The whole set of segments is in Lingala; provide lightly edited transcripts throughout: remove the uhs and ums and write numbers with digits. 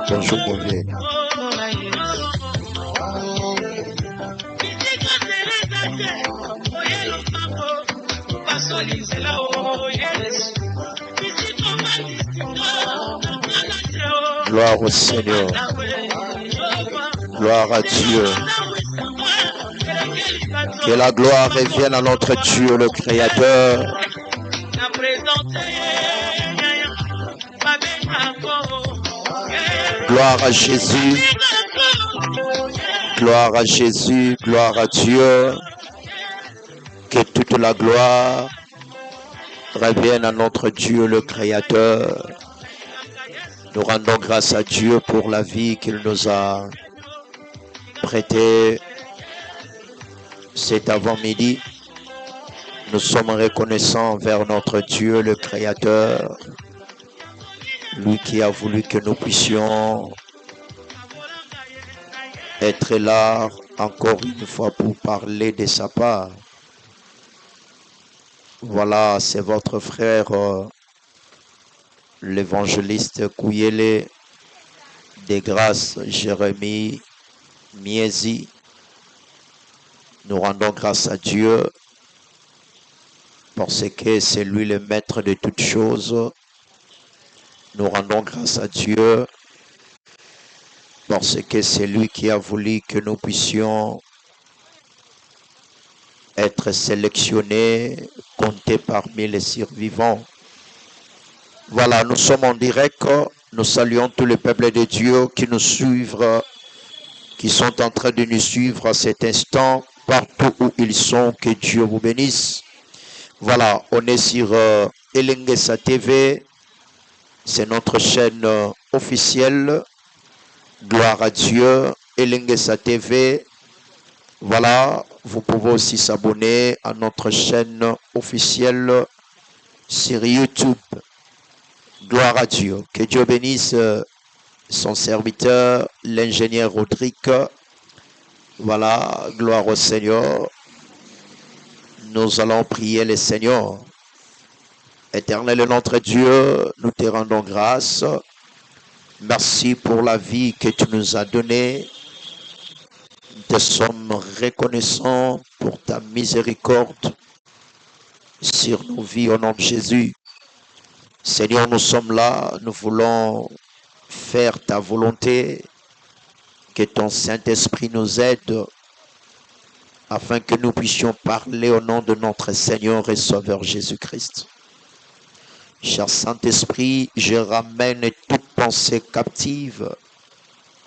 Bonjour, mon vieux. Gloire au Seigneur. Gloire à Dieu. Que la gloire revienne à notre Dieu, le Créateur. Gloire à Jésus. Gloire à Jésus. Gloire à Dieu. Que toute la gloire revienne à notre Dieu, le Créateur. Nous rendons grâce à Dieu pour la vie qu'il nous a prêtée cet avant-midi. Nous sommes reconnaissants envers notre Dieu, le Créateur, lui qui a voulu que nous puissions être là encore une fois pour parler de sa part. Voilà, c'est votre frère, l'évangéliste Kouyele, des grâces, Jérémie Miezi. Nous rendons grâce à Dieu parce que c'est lui le maître de toutes choses. Nous rendons grâce à Dieu parce que c'est lui qui a voulu que nous puissions être sélectionnés, comptés parmi les survivants. Voilà, nous sommes en direct. Nous saluons tous les peuples de Dieu qui nous suivent, qui sont en train de nous suivre à cet instant, partout où ils sont. Que Dieu vous bénisse. Voilà, on est sur Elengesa TV. C'est notre chaîne officielle. Gloire à Dieu. Elengesa TV. Voilà, vous pouvez aussi s'abonner à notre chaîne officielle sur YouTube. Gloire à Dieu. Que Dieu bénisse son serviteur, l'ingénieur Rodrigue. Voilà, gloire au Seigneur. Nous allons prier le Seigneur. Éternel notre Dieu, nous te rendons grâce. Merci pour la vie que tu nous as donnée. Nous te sommes reconnaissants pour ta miséricorde sur nos vies au nom de Jésus. Seigneur, nous sommes là, nous voulons faire ta volonté, que ton Saint-Esprit nous aide afin que nous puissions parler au nom de notre Seigneur et Sauveur Jésus-Christ. Cher Saint-Esprit, je ramène toute pensée captive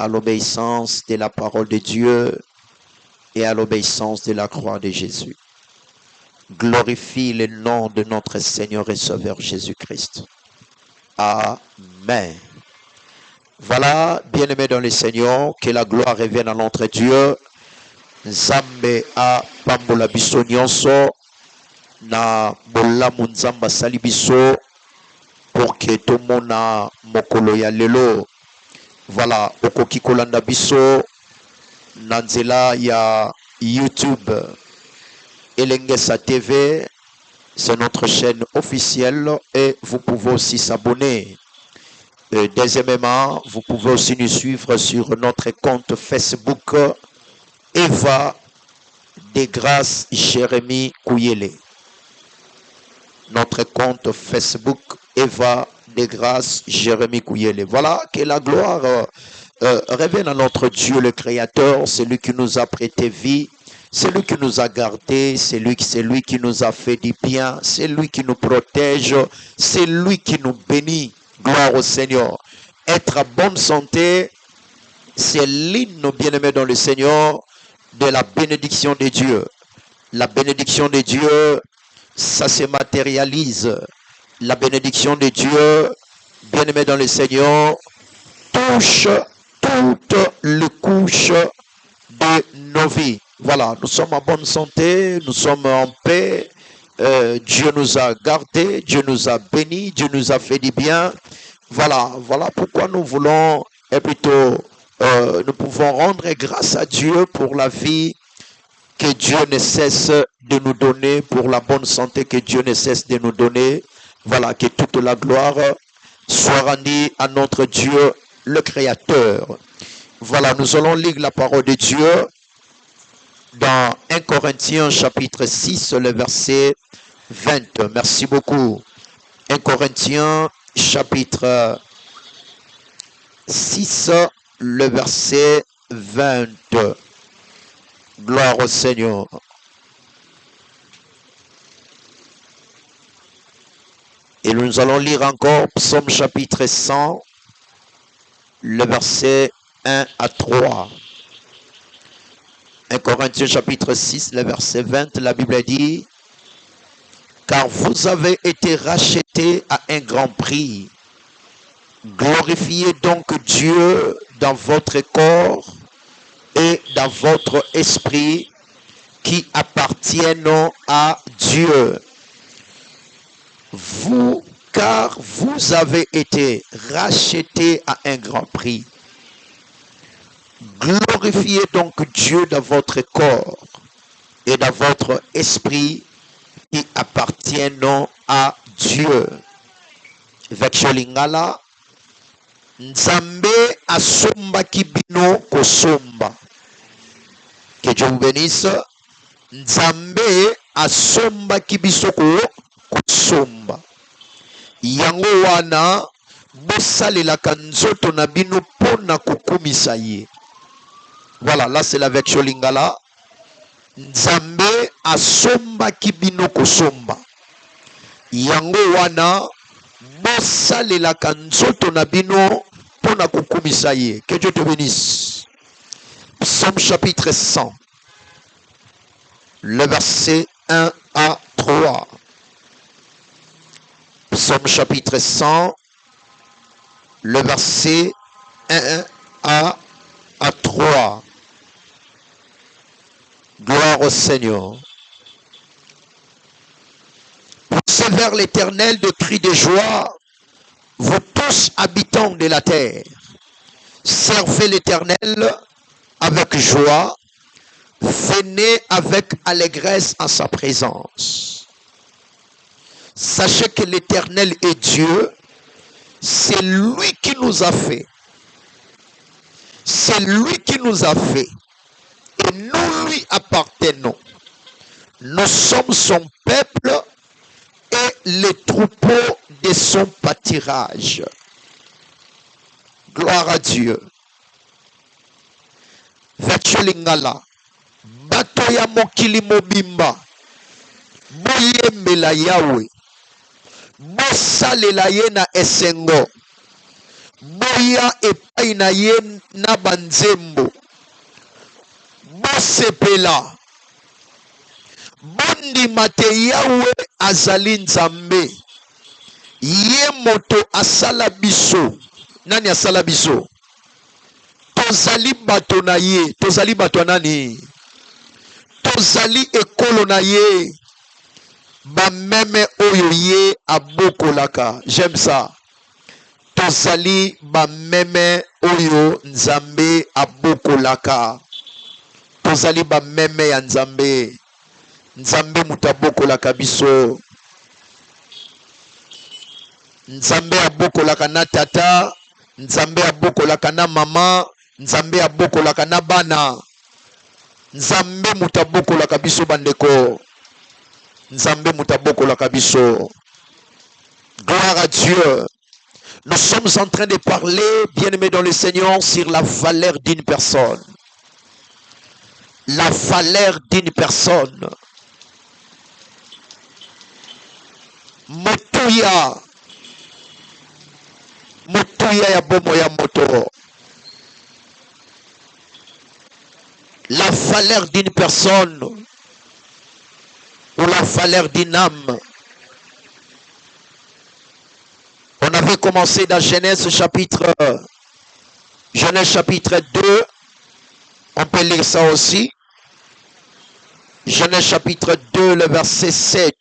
à l'obéissance de la parole de Dieu et à l'obéissance de la croix de Jésus. Glorifie le nom de notre Seigneur et Sauveur Jésus-Christ. Amen. Voilà, bien-aimés dans le Seigneur, que la gloire revienne à notre Dieu. Nzambe a pambola biso nyonso na bolamu nzamba sali biso pour que tomona mokolo ya lelo. Voilà, okoki kolanda biso na nzela ya YouTube. Elengesa TV, c'est notre chaîne officielle et vous pouvez aussi s'abonner. Deuxièmement, vous pouvez aussi nous suivre sur notre compte Facebook Eva des Grâces Jérémie Kouyele. Notre compte Facebook Eva des Grâces Jérémie Kouyele. Voilà, que la gloire revienne à notre Dieu le Créateur, celui qui nous a prêté vie. C'est lui qui nous a gardés, c'est lui qui nous a fait du bien, c'est lui qui nous protège, c'est lui qui nous bénit. Gloire au Seigneur. Être en bonne santé, c'est l'hymne, bien-aimé dans le Seigneur, de la bénédiction de Dieu. La bénédiction de Dieu, ça se matérialise. La bénédiction de Dieu, bien-aimé dans le Seigneur, touche toutes les couches de nos vies. Voilà, nous sommes en bonne santé, nous sommes en paix. Dieu nous a gardés, Dieu nous a bénis, Dieu nous a fait du bien. Voilà pourquoi nous voulons, et plutôt, nous pouvons rendre grâce à Dieu pour la vie que Dieu ne cesse de nous donner, pour la bonne santé que Dieu ne cesse de nous donner. Voilà, que toute la gloire soit rendue à notre Dieu le Créateur. Voilà, nous allons lire la parole de Dieu dans 1 Corinthiens chapitre 6, le verset 20. Merci beaucoup. 1 Corinthiens chapitre 6, le verset 20. Gloire au Seigneur. Et nous allons lire encore Psaume chapitre 100, le verset 1 à 3. 1 Corinthiens chapitre 6, le verset 20, la Bible dit: car vous avez été rachetés à un grand prix. Glorifiez donc Dieu dans votre corps et dans votre esprit qui appartiennent à Dieu. Vous, car vous avez été rachetés à un grand prix. Glorifiez donc Dieu dans votre corps et dans votre esprit qui appartiennent à Dieu. Vexolingala, Nzambe asomba kibino kosomba. Que Dieu vous bénisse. Nzambe asomba kibisoko kosomba. Yango wana bosalelaka nzoto na bino pona kukumisa ye. Voilà, là c'est la version lingala. Nzambe asomba kibino kosomba. Yango wana bosalelaka nzoto na bino pona kukumisa ye. Que Dieu te bénisse. Psaume chapitre 100, le verset 1 à 3. Psaume chapitre 100, le verset 1 à 3. Gloire au Seigneur. Poussez vers l'Éternel de cris de joie, vous tous habitants de la terre. Servez l'Éternel avec joie, venez avec allégresse en sa présence. Sachez que l'Éternel est Dieu, c'est lui qui nous a fait. C'est lui qui nous a fait. Et nous lui appartenons. Nous sommes son peuple et les troupeaux de son pâturage. Gloire à Dieu. Vachelingala, Batoya mokili mobimba, boyembela Yahweh, bosalela ye na esengo, boya epai na ye na banzembo, bosepela, bondima te Yahweh azali Nzambe, ye moto asala biso. Nani asala biso? Tozali bato na ye. Tozali bato nani? Tozali ekolo na ye. Ba meme oyo ye abokolaka. J'aime ça. Tozali ba meme oyo Nzambe abokolaka. Tozali ba meme ya Nzambe. Nzambe mutabokolaka biso. Nzambe abokolaka na tata. Nzambe abokolaka na mama. Nzambe abokolaka na bana. Nzambe mutabokolaka biso bandeko. Nzambe mutabokolaka biso. Gloire à Dieu. Nous sommes en train de parler, bien-aimés dans le Seigneur, sur la valeur d'une personne. La valeur d'une personne. Motuya. Motuya ya bomo ya moto. La valeur d'une personne ou la valeur d'une âme. On avait commencé dans Genèse chapitre 2. On peut lire ça aussi. Genèse chapitre 2, le verset 7.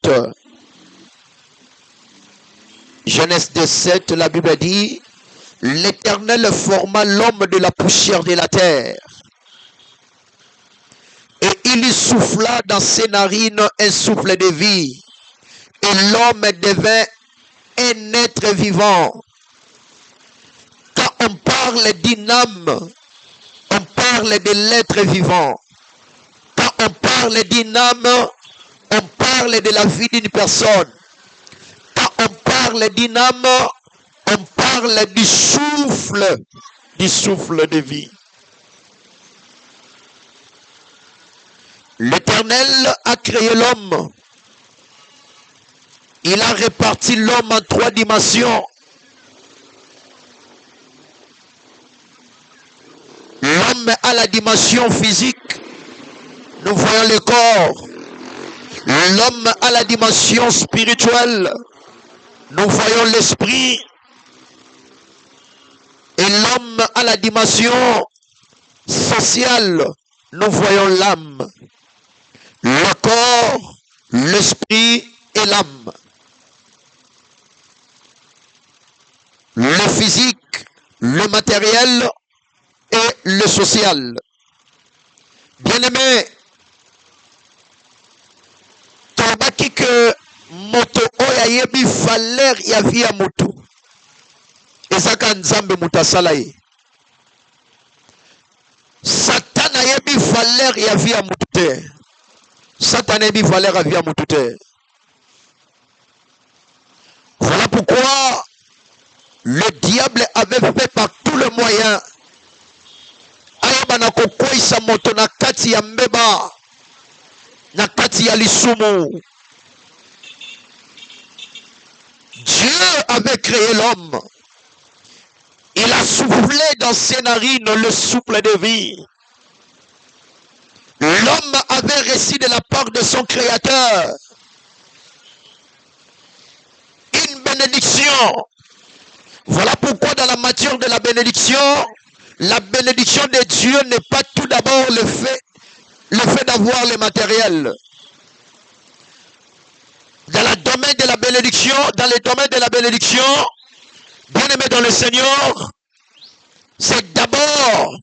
Genèse 2, 7, la Bible dit: l'Éternel forma l'homme de la poussière de la terre. Et il y souffla dans ses narines un souffle de vie. Et l'homme devint un être vivant. Quand on parle parle d'une âme, on parle de l'être vivant. Quand on parle d'une âme, on parle de la vie d'une personne. Quand on parle d'une âme, on parle du souffle de vie. L'Éternel a créé l'homme. Il a réparti l'homme en 3 dimensions. L'homme a la dimension physique. Nous voyons le corps. L'homme a la dimension spirituelle. Nous voyons l'esprit. Et l'homme a la dimension sociale. Nous voyons l'âme. Le corps, l'esprit et l'âme. Le physique, le matériel et le social. Bien-aimé, tobaki que moto oya yebi valeur ya vie ya moto. Ezaka nzambe mutasala ye. Satan a yebi valeur ya vie ya moto te. Satan a yebi valeur ya vie ya moto te. Voilà pourquoi le diable avait fait par tous les moyens ayabana kokwisa moto na kati ya mbeba na kati ya lisumu. Dieu avait créé l'homme. Il a soufflé dans ses narines le souffle de vie. L'homme avait reçu de la part de son créateur une bénédiction. Voilà pourquoi dans la matière de la bénédiction de Dieu n'est pas tout d'abord le fait d'avoir le matériel. Dans le domaine de la bénédiction, bien aimé dans le Seigneur, c'est d'abord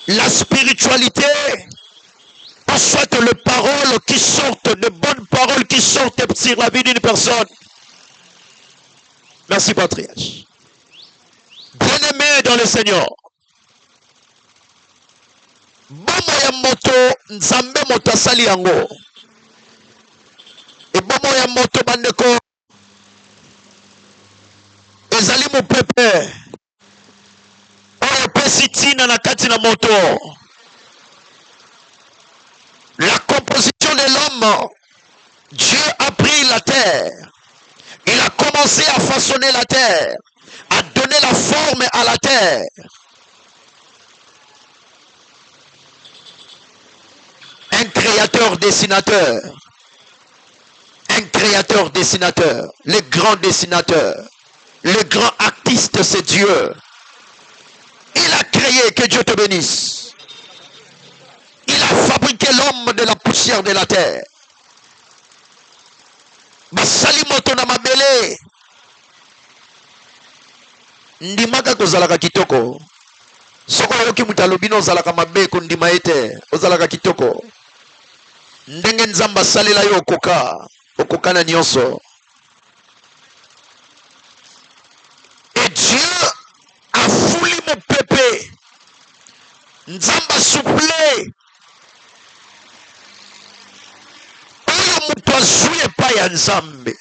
la spiritualité, ou soit les paroles qui sortent, de bonnes paroles qui sortent sur la vie d'une personne. Merci patriarche. Bien-aimé dans le Seigneur, bomo ya moto nzambe moto asali yango. Et bomo ya moto bandeko ezali mopepe oyo pesi tina na kati na moto. La composition de l'homme, Dieu a pris la terre. Il a commencé à façonner la terre, à donner la forme à la terre. Un créateur dessinateur. Un créateur dessinateur. Le grand dessinateur. Le grand artiste, c'est Dieu. Il a créé, que Dieu te bénisse. Il a fabriqué l'homme de la poussière de la terre. Basali moto na mabele. Ndimaka kozalaka kitoko. Soko yoki mutalobino ozalaka mabe kundima ete. Ozalaka kitoko. Ndenge nzamba salela yo okoka na nyonso. Et Dieu a fouli mon pépé. Nzamba soufflé. Oyo mutu azwi epai ya Nzambe.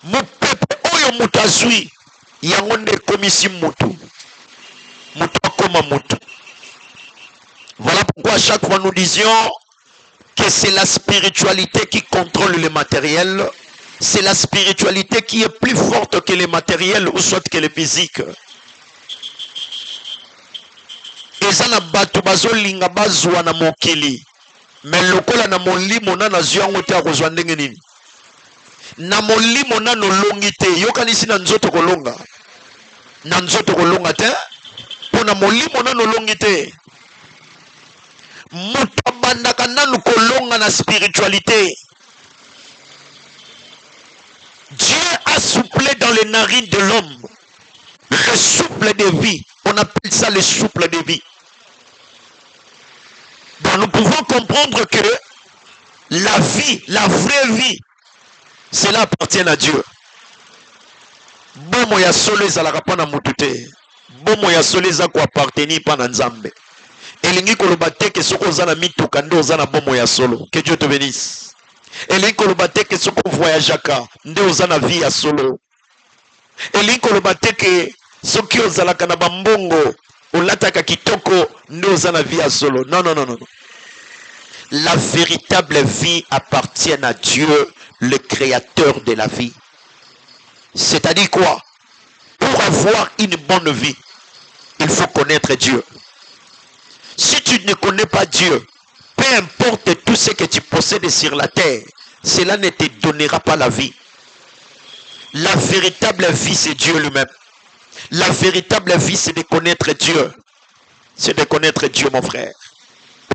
Mopepe oyo mutu azwi. Yango nde komisi mutu. Mutu akoma mutu. Voilà pourquoi à chaque fois nous disions que c'est la spiritualité qui contrôle le matériel. C'est la spiritualité qui est plus forte que le matériel ou soit que le physique. Eza na bato bazolinga bazwa na mokili. Mais lokola na molimo na nazyango te akozwa ndenge nini. Na molimo na nolongi te. Yokanisi na nzoto kolonga. Na nzoto kolonga te. Po na molimo na nolongi te. Mutabandaka nanu kolonga na spiritualité. Dieu a soufflé dans les narines de l'homme. Le souffle de vie. On appelle ça le souffle de vie. Donc nous pouvons comprendre que la vie, la vraie vie, cela appartient à Dieu. bomo ya solo ezalaka mpa na mutu te. Bomo ya solo eza koappartenir mpa na Nzambe. Elingi koloba te ke soko oza na mituka nde oza na bomo ya solo. Que Dieu te bénisse. Elingi koloba te ke soko voyageaka nde oza na vie ya solo. Elingi koloba te ke soki ozalaka na bambongo olataka kitoko nde oza na vie ya solo. Non, non, non, non. La véritable vie appartient à Dieu, le créateur de la vie. C'est-à-dire quoi? Pour avoir une bonne vie, il faut connaître Dieu. Si tu ne connais pas Dieu, peu importe tout ce que tu possèdes sur la terre, cela ne te donnera pas la vie. La véritable vie, c'est Dieu lui-même. La véritable vie, c'est de connaître Dieu. C'est de connaître Dieu, mon frère.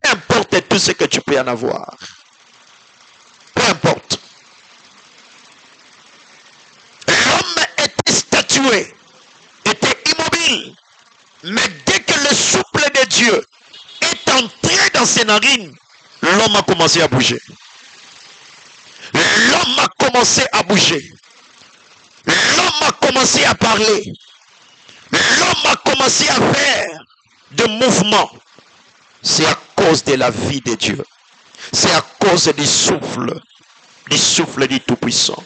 Peu importe tout ce que tu peux en avoir. Peu importe. L'homme était statué, était immobile. Mais dès que le souffle de Dieu est entré dans ses narines, l'homme a commencé à bouger. L'homme a commencé à bouger. L'homme a commencé à parler. L'homme a commencé à faire des mouvements. C'est à cause de la vie de Dieu. C'est à cause du souffle du Tout-Puissant.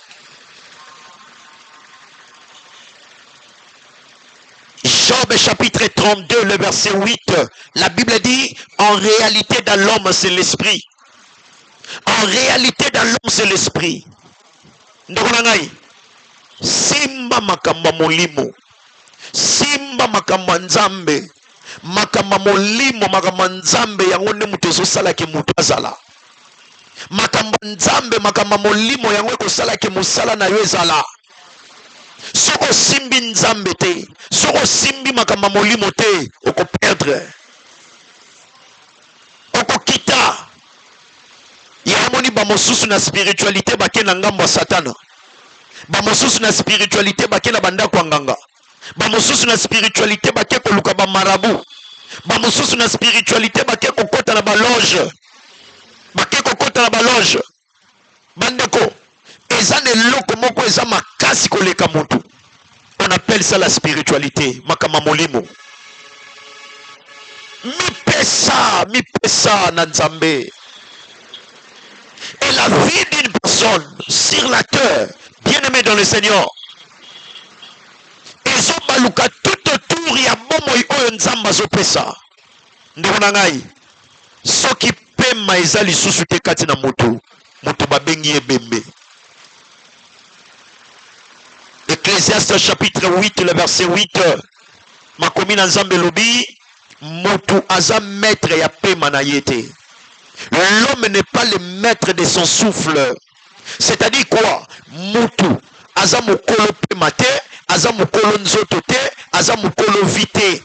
Job chapitre 32, le verset 8, la Bible dit, en réalité dans l'homme c'est l'esprit. En réalité dans l'homme c'est l'esprit. Simba makamba molimo. Simba makamba nzambe. Makamba molimo makamba nzambe yango nde mutu ezosala ke mutu azala. Makamba nzambe makamba molimo yango ekosala ke mosala na yo ezala. Soko simbi nzambe te, soko simbi makamba molimo te, oko perdre. Oko kita. Yamoni ba mosusu na spiritualité bake na ngambo satana. Ba mosusu na spiritualité bake na banda kwa nganga. Ba mosusu na spiritualité bake koluka ba marabu. Ba mosusu na spiritualité bake kokota na ba loge. Bake kokota na ba loge. Bandeko, eza ne loko moko eza makasi koleka mutu. On appelle ça la spiritualité, makama molimo. Mi pesa na Nzambe. Et la vie d'une personne sur la terre, bien-aimé dans le Seigneur, ezo baluka tout autour ya bomoi oyo Nzamba zo pesa. Ndeko na ngai, soki pema eza lisusu te kati na mutu, mutu babengi ebembe. Ecclésiaste chapitre 8, le verset 8, makomi na Nzambe lobi, mutu aza maître ya pema na yete. L'homme n'est pas le maître de son souffle. C'est-à-dire quoi? Mutu aza mukolo pema te, aza mukolo nzoto te, aza mukolo vite.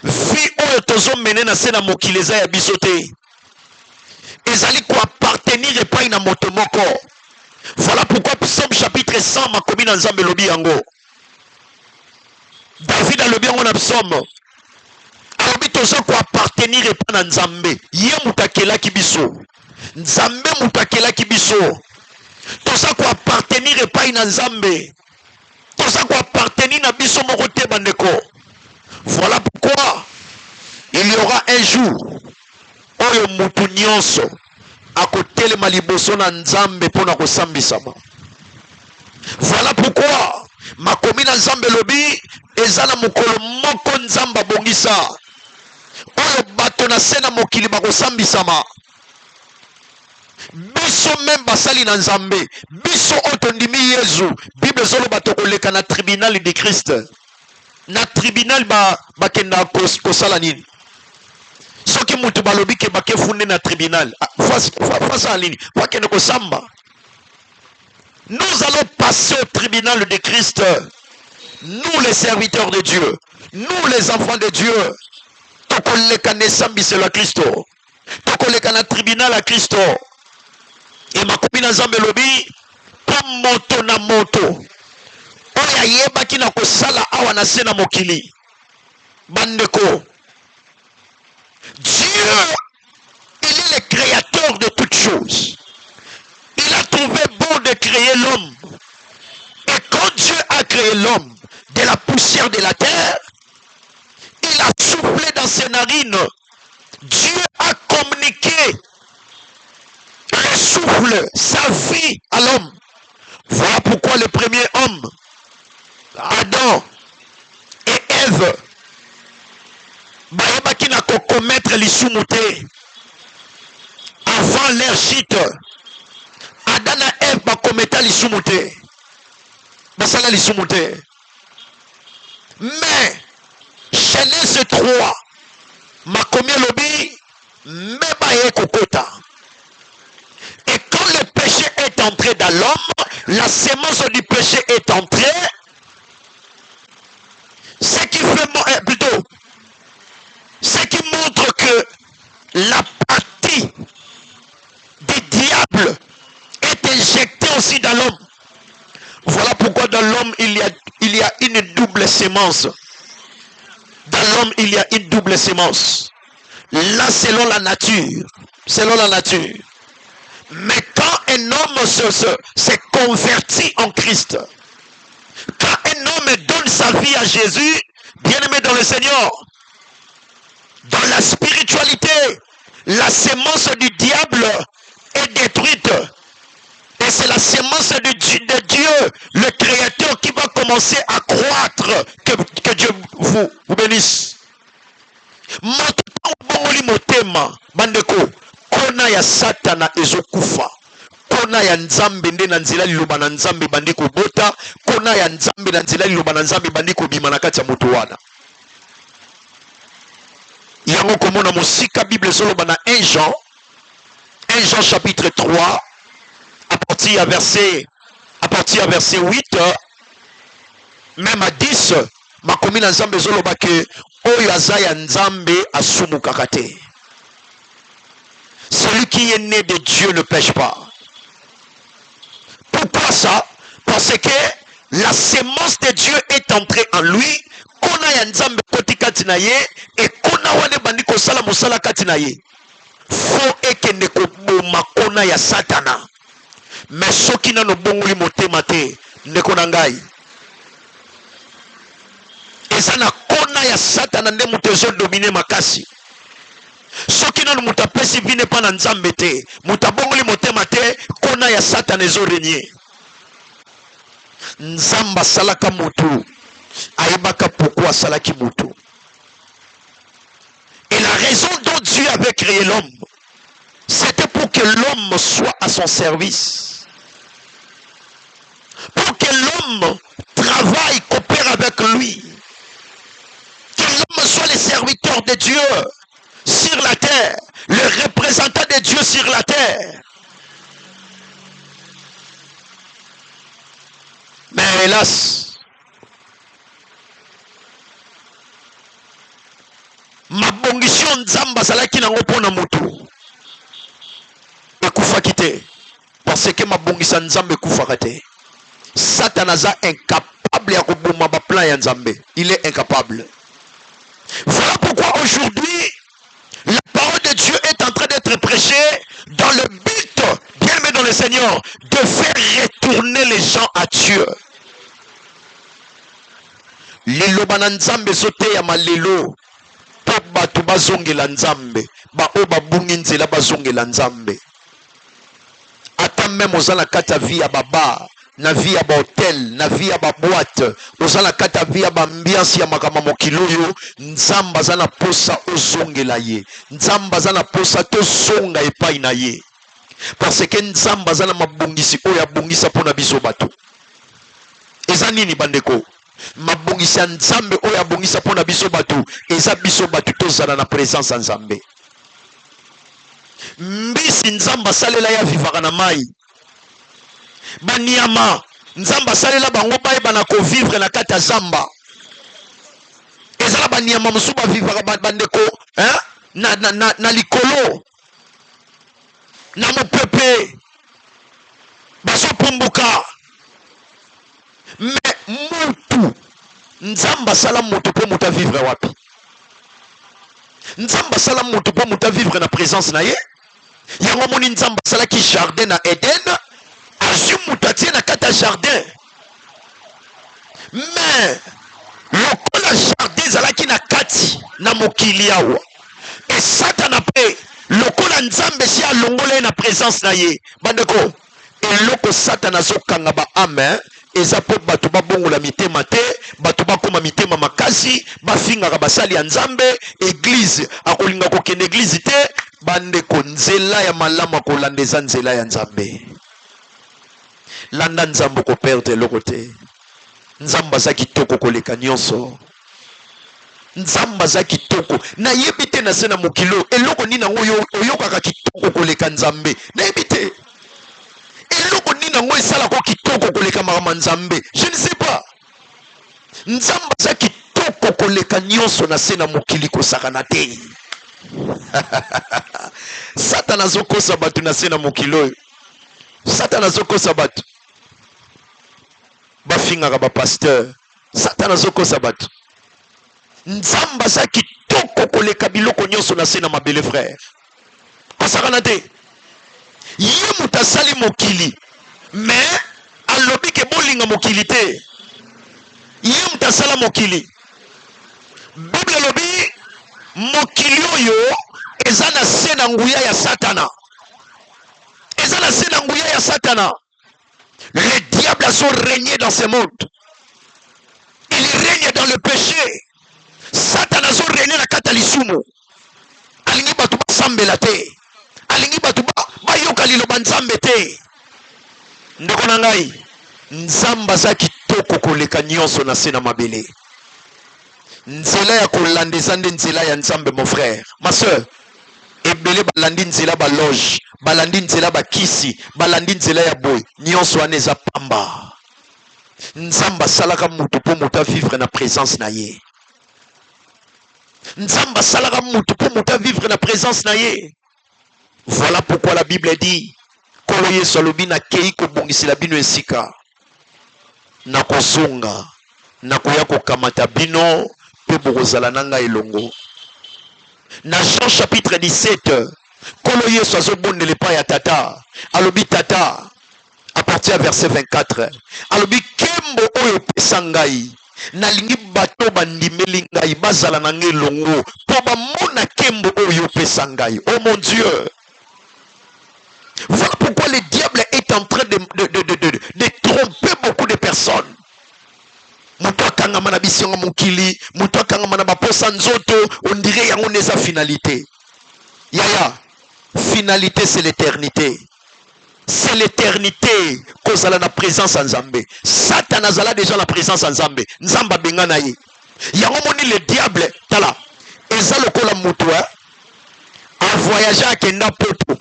Vi oyo tozo mene na se na mokili eza ya biso te. Ezali ko appartenir epai na moto moko. Voilà pourquoi Psaume chapitre 100 makomi na Nzambe lobi yango. David a lobi yango na Psaume. Alobi toza ko appartenir epai na Nzambe. Ye mutakela ki biso. Nzambe mutakela ki biso. Toza ko appartenir epai na Nzambe. Toza ko appartenir na biso moko te bandeko. Voilà pourquoi il y aura un jour oyo mutu nyonso akotelema liboso na Nzambe pona kosambisama. Voilà pourquoi makomi na Nzambe lobi ezala mokolo moko Nzamba bongisa oyo bato na se na mokili bakosambisama. Biso même basali na Nzambe, biso otondimi Yesu, Bible ezoloba tokoleka na tribunal de Christ. Na tribunal bakenda kosala nini? Soki mutu balobi ke bakefunde na tribunal face en ligne bakende kosamba. Nous allons passer au tribunal de Christ, nous les serviteurs de Dieu, nous les enfants de Dieu. Tokoleka nesambiselo la Kristo, tokoleka na tribunal à Kristo. Et makomi na Nzambe lobi po moto na moto oya yebaki na kosala awa na se na mokili. Bandeko, Dieu, il est le créateur de toutes choses. Il a trouvé bon de créer l'homme. Et quand Dieu a a créé l'homme de la poussière de la terre, il a soufflé dans ses narines. Dieu a communiqué le souffle, sa vie à l'homme. Voilà pourquoi le premier homme, Adam et Ève, bayebaki na kokomettre lisumu te. Avant leur chute, Adam et Ève bakometa lisumu te. Basala lisumu te. Mais Genèse 3, makomi lobi, mebaye kokota. Et quand le péché est entré dans l'homme, la sémence du péché est entrée, ce qui fait plutôt, ce qui montre que la partie du diable est injectée aussi dans l'homme. Voilà pourquoi dans l'homme il y a une double sémence. Dans l'homme il y a une double sémence. Là selon la nature. Selon la nature. Mais quand un homme se convertit en Christ, quand un homme donne sa vie à Jésus, bien-aimé dans le Seigneur, dans la spiritualité, la sémence du diable est détruite. Et c'est la sémence de Dieu, le Créateur, qui va commencer à croître. Que Dieu vous bénisse. Bandeko, kona ya satana ezokufa. Kona ya nzambe nde na nzela liloba na nzambe bandi kobota. Kona ya nzambe na nzela liloba na nzambe bandi kobima na kati ya moto wana. Yango komona mosika Bible soloba na 1 Jean chapitre 3 à partir à verset 8 même à 10 makomi na nzambe zoloba ke oyo azaya nzambe asumukaka te. Celui qui est né de Dieu ne pêche pas. Pourquoi ça? Parce que la sémence de Dieu est entrée en lui. Kona ya nzambe koti kati na ye et kona wane bandi kosala mosala kati na ye. Fo ekende koboma kona ya satana. Mais soki nano bongoli motema te ndeko na ngai. Eza na kona ya satana nde mutu ezodomine makasi. Soki nano mutu apesi vine pa na nzambe te, mutu abongoli motema te, kona ya satana ezorenye. Nzamba salaka mutu ayebaka pourquoi asalaki mutu. Et la raison dont Dieu avait créé l'homme, c'était pour que l'homme soit à son service. Pour que l'homme travaille, coopère avec lui. Que l'homme soit le serviteur de Dieu sur la terre, le représentant de Dieu sur la terre. Mais hélas, mabongisio nzamba salaki nango pona mutu ekufaki te, parce que mabongisa nzambe ekufaka te. Satan aza incapable ya koboma ba plan ya nzambe. Il est incapable. Voilà pourquoi aujourd'hui la parole de Dieu est en train d'être prêchée dans le but, bien aimé dans le Seigneur, de faire retourner les gens à Dieu. Liloba na nzambe sote ya malelo po batu bazongela nzambe ba o babungi nzela bazongela nzambe. Ata même ozala kata vie ya baba, na vie ya hotel, na vie ya boîte, ozala kata vie ya ambiance ya makama mokiloyo, nzamba zana posa ozongela ye. Nzamba zana posa to songa epai na ye. Parce que nzamba zana mabungisi oya bungisa pona biso bato. Eza nini bandeko? Mabungisa nzambe oya bungisa pona biso bato, eza biso bato tozala na présence ya nzambe. Mbisi nzamba salela ya vivaka na mai. Baniama nzamba salela bango bayeba na ko vivre na kati ya zamba. Ezala baniama musuba vivaka bandeko, hein? Na likolo. Na mopepe. Baso pumbuka. Mais mutu nzamba sala mutu po muta vivre wapi? Nzamba sala mutu po muta vivre na présence na ye. Yango moni nzamba sala ki jardin na Eden, azu mutu atie na kata jardin. mais lokola jardin ezalaki na kati na mokili awa et Satana pe lokola nzambe si alongola ye na présence na ye bandeko eloko Satana azokanga ba ame eza po bato babongola mitema te bato bakoma mitema makasi bafingaka basali ya nzambe église akolinga kokende église te bandeko nzela ya malamu akolanda eza nzela ya nzambe landa nzambe okoperde eloko te nzambe aza kitoko koleka nyonso nzambe aza kitoko nayebi te na se na mokilo eloko nini yango oyokaka kitoko koleka nzambe nayebi te eloko nini yango esalako kitoko koleka makambo nzambe je ne sais pas nzambe aza kitoko koleka nyonso na se na mokili kosakana te Satana azokosa bato na se na mokili oyo Satana azokosa bato bafingaka bapasteur Satana azokosa bato nzambe aza kitoko koleka biloko nyonso na se na mabele frère kosakana te ye moto asali mokili mais alobi ke bolinga mokili te ye moto asala mokili bible alobi mokili oyo eza na se na nguya ya Satana eza na se na nguya ya Satana. Le diable a son régné dans ce monde. Il règne dans le péché. Satan a son régné na katalisumu. Alingi batu ba sambela te. Alingi batu ba yoka liloba nzambe te. Ndeko na ngai, nzamba za kitoko koleka nyonso na se na mabele. Nzela ya kolanda eza nde nzela ya nzambe mon frère. Ma soeur, ebele balandi nzela ba loge, balandi nzela ba kisi, balandi nzela ya boy, nyonso wana eza pamba. Nzamba salaka mutu po muta vivre na présence na ye. Nzamba salaka mutu po muta vivre na présence na ye. Voilà pourquoi la Bible dit kolo Yesu alobi na kei kobongisela bino esika na kozonga na koya kokamata bino pe bokozala nanga elongo. Na Jean chapitre 17 kolo Yesu azobondela epai ya tata alobi tata à partir du verset 24 alobi kembo oyo pesa ngai nalingi bato bandimeli ngai bazala na ngai elongo po bamona kembo oyo pesa ngai. Oh mon Dieu, voilà pourquoi le diable est en train de tromper beaucoup de personnes. Mutu akangama na bisionga mokili, mutu akangama na baposa nzoto, on dirait yango neza finalité. Yaya, finalité c'est l'éternité. C'est l'éternité kozala na présence en Nzambe. Satan azala déjà la présence en Nzambe. Nzamba benga na ye. Yango moni le diable tala. Eza lokola mutu a voyager akenda poto.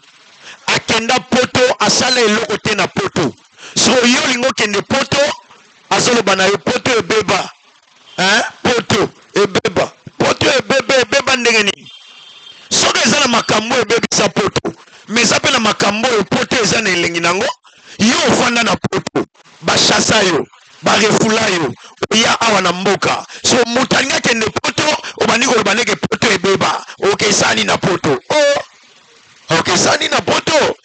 Akenda poto asala eloko te na poto. So yo lingo kende poto azoloba na yo poto ebeba. Poto ebeba. Poto ebeba ndenge nini? Soki eza na makambo ebebisa poto. Mais ça na makambo yo poto eza na elengi nango. Yo ofanda na poto. Bashasa yo. Barefula yo. Oya awa na mboka. So mutalinga kende poto obandi koloba ndenge poto ebeba. Okesani na poto. Oh. Okesani na poto.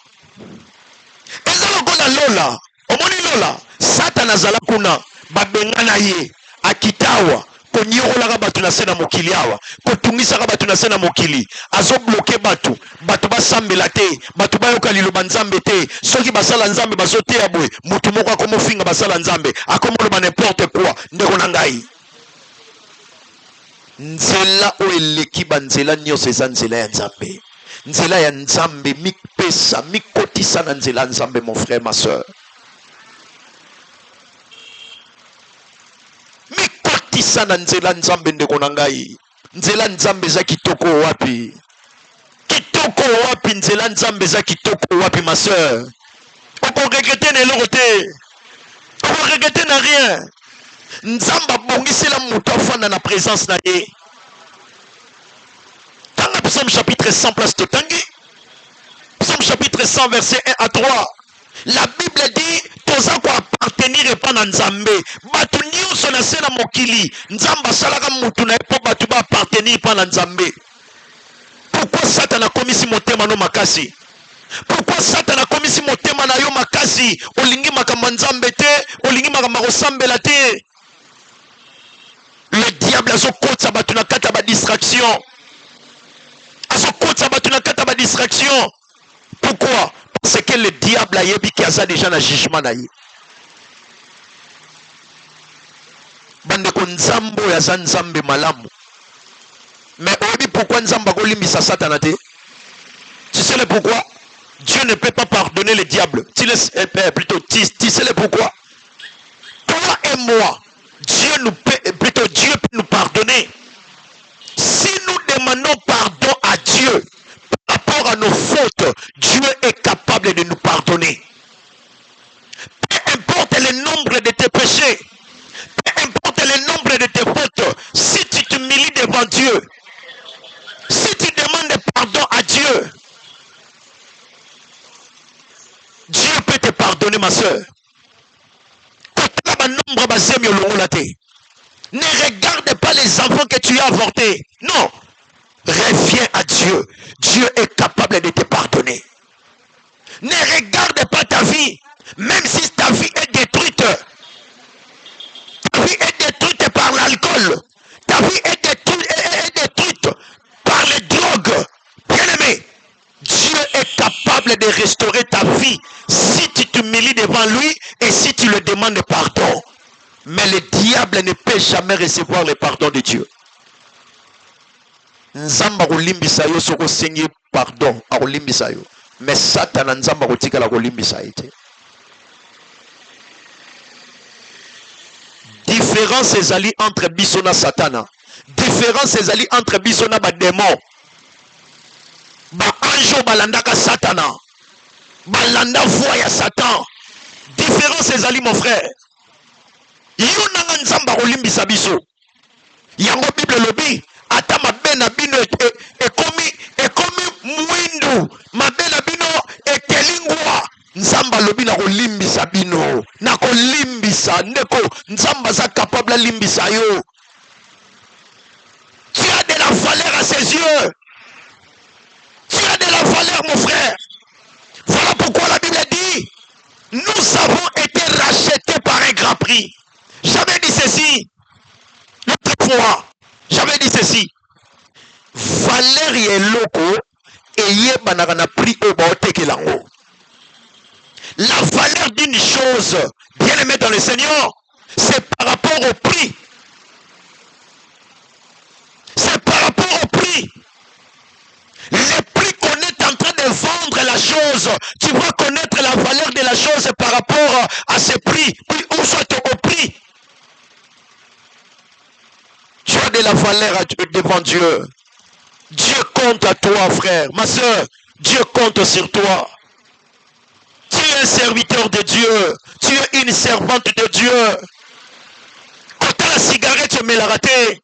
Eza lokola lola. Omoni lola. Satan azala kuna babengana ye akitawa konyikolaka bato na se na mokili awa kotungisaka bato na se na mokili azobloke bato basambela te bato bayoka liloba nzambe te soki basala nzambe bazoteya boye mutu moko akomofinga basala nzambe akomoloba n'importe quoi. Ndeko na ngai nzela oyo eleki banzela nyonso eza nzela ya nzambe. Nzela ya nzambe mipesa mikotisa na nzela ya nzambe mon frère ma soeur. Mikotisa na nzela nzambe ndeko na ngai. Nzela nzambe za kitoko wapi? Kitoko wapi nzela nzambe za kitoko wapi ma soeur? Oko regretter na eloko te. Oko regretter na rien. Nzamba bongisela mutu afanda na présence na ye. Tanga Psaume chapitre 100 place de Tangi. Psaume chapitre 100 verset 1 à 3. La Bible dit toza ko appartenir epa na nzambe. Batu nyonso na se na mokili. Nzamba salaka mutu na epo batu ba appartenir epa na nzambe. Pourquoi Satan a commis si motema no makasi? Pourquoi Satan a commis si motema na yo makasi? Olingi makambo nzambe te, olingi makambo kosambela te. diable azokotisa bato na kati ya badistraction. Azokotisa bato na kati ya badistraction. Pourquoi? Parce que le diable ayebi ki aza déjà na jugement na ye. Bandeko nzambe oyo aza nzambe malamu. Mais oyebi pourquoi nzambe akolimbisa satana te? Tu sais le pourquoi? Dieu ne peut pas pardonner le diable. Tu sais le pourquoi? Toi et moi, Dieu peut nous pardonner. Si nous demandons pardon à Dieu par rapport à nos fautes, Dieu est capable de nous pardonner. Peu importe le nombre de tes péchés, peu importe le nombre de tes fautes, si tu t'humilies devant Dieu, si tu demandes pardon à Dieu, Dieu peut te pardonner, ma soeur. Ne regarde pas les enfants que tu as avortés. Non. Reviens à Dieu. Dieu est capable de te pardonner. Ne regarde pas ta vie. Même si ta vie est détruite. Ta vie est détruite par l'alcool. Ta vie est détruite par les drogues. Bien-aimé, Dieu est capable de restaurer ta vie si tu t'humilies devant lui et si tu le demandes pardon. Mais le diable ne peut jamais recevoir le pardon de Dieu. Nzamba kolimbisa yo soko sengi pardon akolimbisa yo. Mais Satan nzamba kotikala kolimbisa ete. Différence ezali entre biso na Satana. Différence ezali entre biso na ba démon. Ba anjo balandaka Satana. Balanda voix ya Satan. Différence ezali mon frère. Yo nanga nzamba kolimbisa biso. Yango Bible lobi ata mabe na bino ekomi mwindu, mabe na bino ekelingwa, nzamba lobi na kolimbisa bino, na kolimbisa ndeko nzamba za capable limbisa yo. Tu as de la valeur à ses yeux. Tu as de la valeur, mon frère. Voilà pourquoi la Bible dit nous avons été rachetés par un grand prix. J'avais dit ceci l'autre fois. J'avais dit ceci. Valeur et loco et yebanaka na prix au baotekelango. La valeur d'une chose, bien aimé dans le Seigneur, c'est par rapport au prix. C'est par rapport au prix. Le prix qu'on est en train de vendre la chose, tu vas connaître la valeur de la chose par rapport à ce prix, ou soit au prix. Tu as de la valeur devant Dieu. Dieu compte à toi, frère. Ma soeur, Dieu compte sur toi. Tu es un serviteur de Dieu. Tu es une servante de Dieu. Quand tu as la cigarette, tu me l'as raté.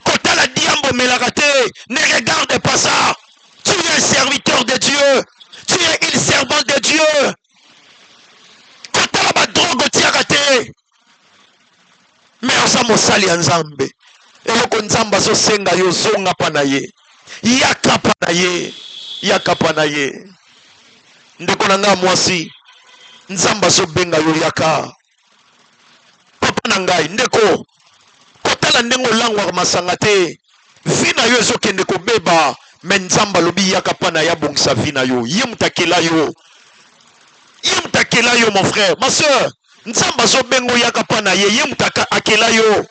Quand tu as la diambo, me l'a raté. Ne regarde pas ça. Tu es un serviteur de Dieu. Tu es une servante de Dieu. Quand tu as la drogue, tu as raté. Mais on s'en mosali ensemble. Eloko nzamba so senga yo zonga panaye. Yaka panaye. Yaka panaye. Ndeko nanga mwasi. Nzamba so benga yo yaka. Papa nangai ndeko. Kotala ndengo langwa masanga te. Vina yo zo kende ko beba. Men nzamba lobi yaka pana ya bongisa vina yo. Yemtakela yo. Yemtakela yo mon frère. Ma soeur. Nzamba so bengo yaka pana ye. Yemtaka akela yo.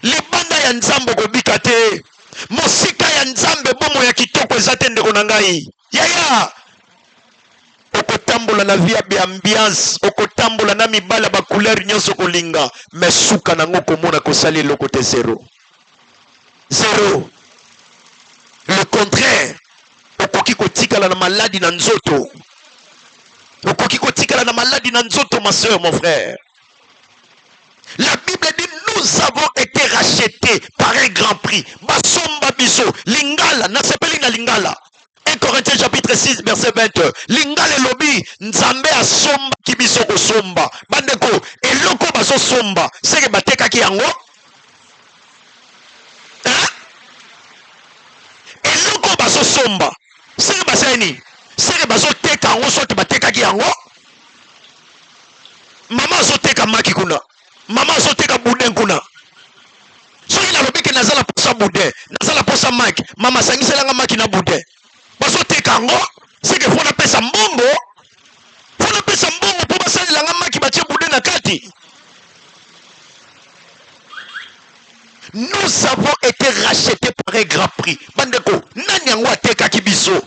Libanda ya nzambe kobika te. Mosika ya nzambe bomo ya kitoko ezate ndeko na ngai. Yaya. Okotambola na via be ambiance, okotambola na mibala ba couleur nyonso kolinga, mais suka nango komona kosali eloko te zéro. Zéro. Le contraire, okoki kotikala na maladi na nzoto. Okoki kotikala na maladi na nzoto, ma soeur, mon frère. La Bible dit nous avons été rachetés par un grand prix. Basomba biso, lingala, na sepeli na lingala. 1 Corinthiens chapitre 6 verset 20. Lingala lobi, nzambe asomba kibiso ko somba. Bandeko, eloko baso somba, seke bateka ki yango. Hein? Eloko baso somba, seke baseni, seke baso teka yango sote bateka ki yango. Mama so teka maki kuna. Mama so teka buden kuna. So il a lobé que na boudin. Nazala posa maki. Mama sangisa langa maki na boudin. Baso te kango. C'est que faut appeler ça mbongo. Faut appeler ça mbongo pour passer langa maki batie boudin na kati. Nous avons été rachetés par un grand prix. Bandeko, nani yango ateka ki biso.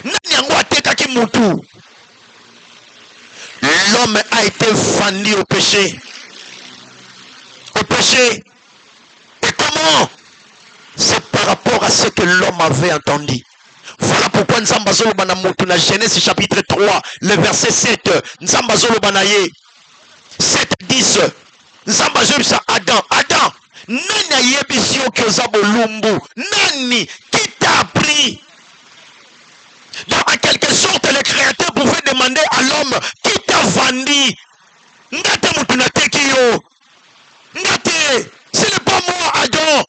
Nani yango ateka ki mutu. L'homme a été vendu au péché. Au péché. Et comment? C'est par rapport à ce que l'homme avait entendu. Voilà pourquoi Nzamba Zoloba na mutu na Genèse chapitre 3, le verset 7. Nzamba Zoloba na ye. 7-10. Nzamba Zoloba Adam. Adam. Nani ayebisi yo ke oza bolumbu? Nani qui t'a appris? Donc en quelque sorte le créateur pouvait demander à l'homme qui t'a vendu. Ngate mutu na teki yo. Ngate, ce n'est pas moi Adam.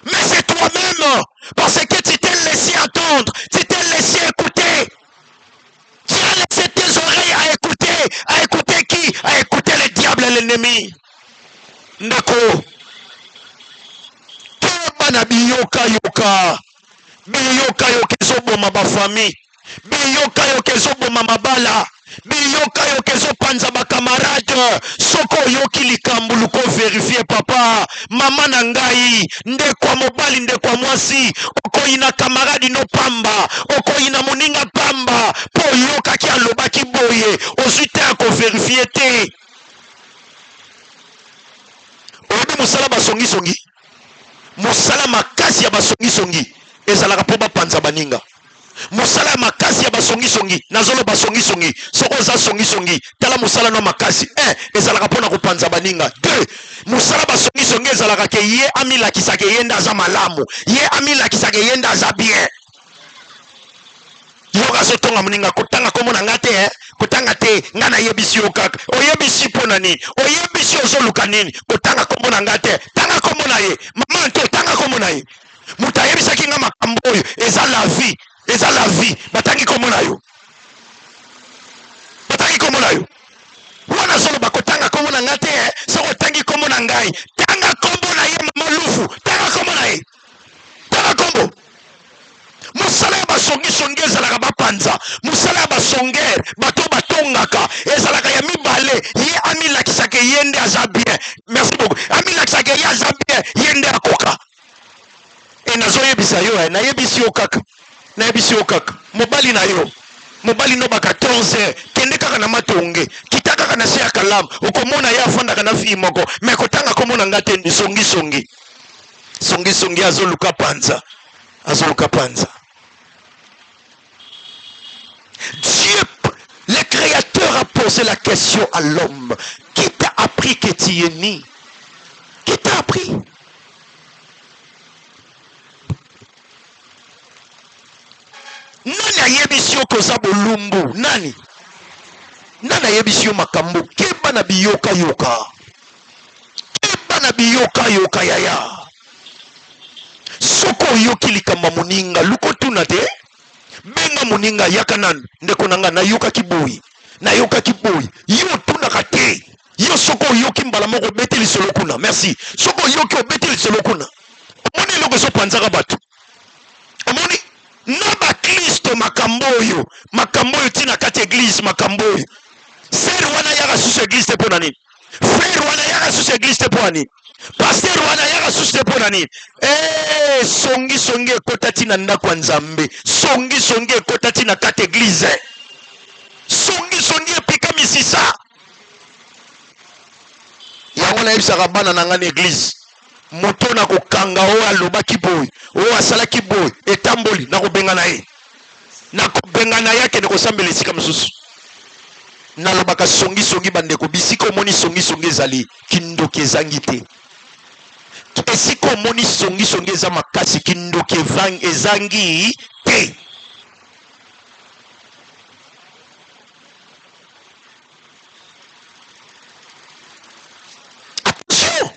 Mais c'est toi-même. Parce que tu t'es laissé entendre. Tu t'es laissé écouter. Tu as laissé tes oreilles à écouter. À écouter qui? À écouter le diable et l'ennemi. Ndako. Na biyoka yoka biyoka yoka ezoboma bafami biyoka yoka ezoboma mabala biyoka yoka ezopanza bakamarade soko oyoki likambo luko verifie papa mama na ngai ndekwa mobali ndekwa mwasi okoyi na kamaradi no pamba okoyi na moninga pamba po oyokaki alobaki boye ozwi te akoverifie te oyebi mosala basongisongi mosala makasi ya basongisongi ezalaka po bapanza baninga mosala makasi ya basongisongi nazolo basongisongi soko oza songisongi tala mosala no makasi ezalaka po na kopanza baninga 2 mosala basongisongi ezalaka ke ye amilakisaka ye nde aza malamu ye amilakisaka ye nde aza bien yo azotonga moninga kotanga kombo na nga te kotanga te nga nayebisi yo kaka oyebisi mpo na nini oyebisi ozoluka nini kotanga kombo na nga te tanga kombo na ye mama nto tanga kombo na ye moto ayebisaki nga makambo oyo eza la vie batangi kombo na yo batangi kombo na yo wana zoloba kotanga kombo na nga te soko otangi kombo na ngai tanga kombo na ye mama lufu tanga kombo na ye tanga kombo mosala ya basongisongi ezalaka bapanza mosala ya basongere bato batongaka ezalaka ya mibale ye amilakisaka ye nde aza bien merci beaucoup amilakisaka ye aza bien ye nde akoka nazoyebisa yo nayebisi yo kaka mobali na yo mobali no baka 14 kende kaka na matonge kita kaka na se ya kalamu okomona ye afandaka na fille moko me kotanga komona nga te ndi songisongi azoluka panza Dieu, le Créateur a posé la question à l'homme. Qui t'a appris que tu es né? Qui t'a appris? Nani ayebisi yo koza bolumbu? Nani ayebisi yo makambo? Keba na biyoka yoka yaya. Soko yoki likamba moninga luko tuna te? Benga moninga yaka nan ndeko nanga nayoka kiboyi yo tunaka te yo soko yoki mbala moko beteli solo kuna merci soko yoki obeteli solo kuna omoni eloko ezopanzaka bato omoni na bakristo makambo oyo tina kati eglise makambo oyo ser wana yaka susu eglise te mpo na nini frere wana yaka susu eglise te mpo na nini pasteur wana yaka susu te mpo na nini songisongi ekota tina ndako ya nzambe songisongi ekota tina kati eglize songisongi epika misisa yango nayebisaka bana na nga na eglize moto na kokanga oyo alobaki boye oyo asalaki boye etamboli nakobenga na ye akende kosambela esika mosusu nalobaka songisongi bandeko bisika omoni songisongi ezali kindoki ezangi te esika omoni songisongi eza makasi kindoki ezangi te attention.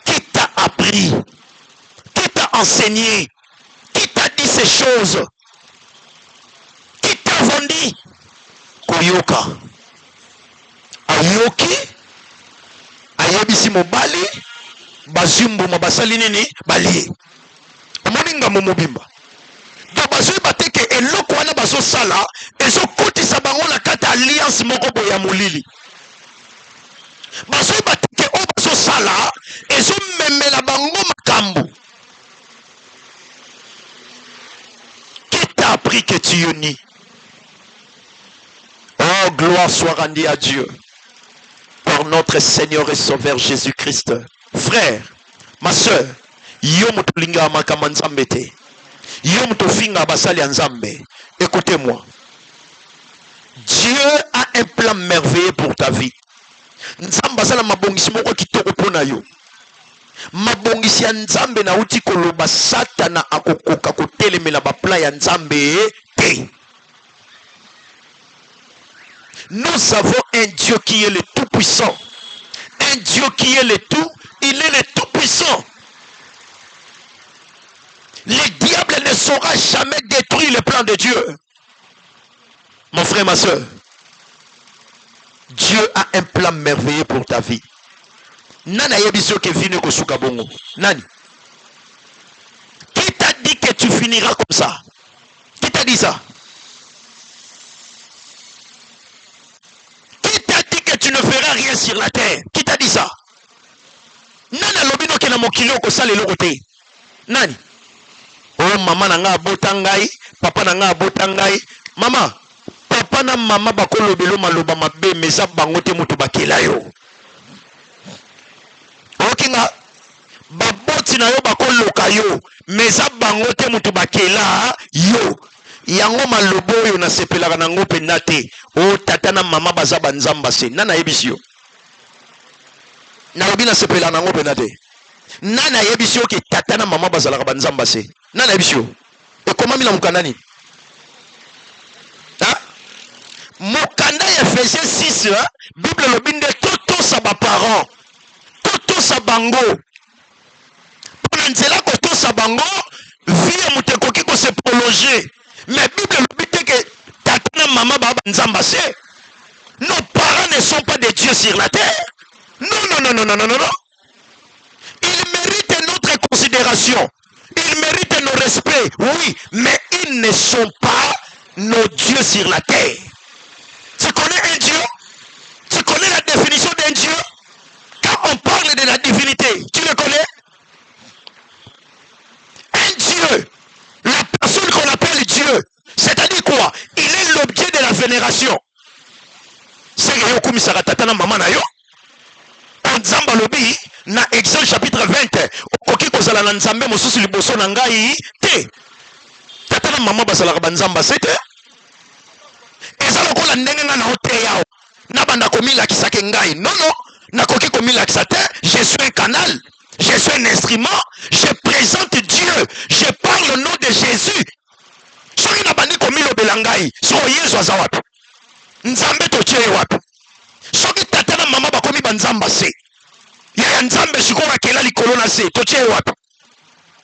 Qui t'a appris? Qui t'a enseigné? Qui t'a dit ces choses? Qui t'a vendu? Koyoka ayoki ayebisi mobali bazimbuma basali nini balie moninga momobimba donc bazoyeba te ke eloko wana bazosala ezokotisa bango na kati ya alliance moko boye ya molili bazoyeba te ke oyo bazosala ezomemela bango makambo. Qui t'a appris que tu unis? Oh, gloire soit rendue à Dieu par notre Seigneur et Sauveur Jésus-Christ. Frère, ma soeur, yo mutulinga makama nzambe te. Yo mutofinga basali ya nzambe. Écoutez-moi. Dieu a un plan merveilleux pour ta vie. Nzambe asala mabongisi moko kitoko pona yo. Mabongisi ya nzambe na uti koloba satana akokoka kotelemela ba plan ya nzambe te. Nous avons un Dieu qui est le tout-puissant. Un Dieu qui est le tout, il est le tout-puissant. Le diable ne saura jamais détruire le plan de Dieu. Mon frère, ma soeur, Dieu a un plan merveilleux pour ta vie. Nana yebiso ke vine ko suka bongo. Nani? Qui t'a dit que tu finiras comme ça? Qui t'a dit ça? Qui t'a dit que tu ne feras rien sur la terre? Qui t'a dit ça? Nana lobino ke na mokilo ko sale lokote. Nani? Oh mama na nga botangai, papa na nga botangai. Mama, papa na mama bakolobelo maloba mabe meza bango te mutu bakela yo. Okinga baboti na yo bakoloka yo meza bango te mutu bakela yo. Yango malobo yo na sepelaka nango penda te. O tata na mama baza banzamba se. Nana yebisi yo. Na lobi na sepelaka nango penda te. Nana yebisi yo ke tata na mama bazalaka banzamba se. Nana yebisi yo. E komami na mukanda ni? Ha? Mukanda ya Ephésiens 6, Bible lobi nde toto sa ba parents. Toto sa bango. Pour nzela ko to sa bango, vie muteko ki ko se prolonger. Mais Bible lobi te ke tata na mama ba banzamba se. Nos parents ne sont pas des dieux sur la terre. Non. Ils méritent notre considération. Ils méritent nos respects, oui, mais ils ne sont pas nos dieux sur la terre. Tu connais un Dieu? Tu connais la définition d'un Dieu? Quand on parle de la divinité, tu le connais? Un Dieu, la personne qu'on appelle Dieu, c'est-à-dire quoi? Il est l'objet de la vénération. C'est que yo kumisaka tata na mama na yo. Nzamba lobi na Exode chapitre 20 okoki kozala na nzambe mosusu liboso na ngai te. Tata na mama basalaka banzamba sete. Eza lokola ndenge nga na ote yao. Na banda komilakisa ke ngai. Non, nakoki komilakisa te. Je suis un canal. Je suis un instrument. Je présente Dieu. Je parle au nom de Jésus. Soki na bandi komilobela ngai. So Yesu aza wapi? Nzambe totie wapi? Soki tata na mama bakomi banzamba se. Ya nzambe sikola kela likolo na se. Totie wapi?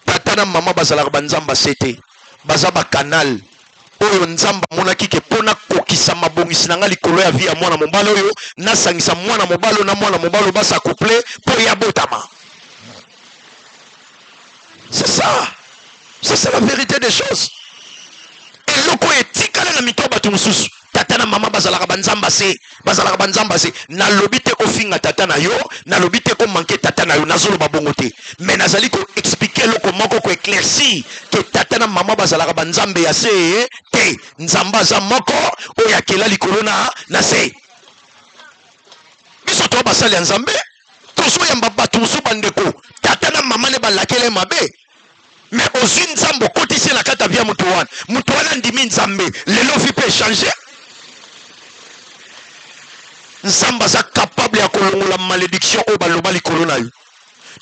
Tata na mama bazalaka banzamba se te. Bazaba canal. Oyo nzamba monaki ke pona kokisa mabongisi nanga likolo ya vie ya mwana mobala oyo nasangisa mwana mobala na mwana mobala basa couple po ya botama. C'est ça. C'est la vérité des choses. Et loko etikala na mitoba tumususu. Tata na mama bazalaka banzamba se. Bazalaka banzamba se. Na lobite ko finga tata na yo. Na lobite ko manke tata na yo. Nazolo babongote. Mais nazali ko expliquer loko moko ko éclairci. Que tata na mama bazalaka banzambe ya se. Te. Nzamba za moko. Oya kela likolo na se. Biso to basali ya nzambe. Toso ya mbaba tusu bandeko. Tata na mama ne balakele mabe. Mais aux nzambo koti se na kata via mutuwana. Mutuwana ndimi nzambe. Lelo vi peut changer. Nzamba za capable ya kolongola malédiction au baloba likolo na yo.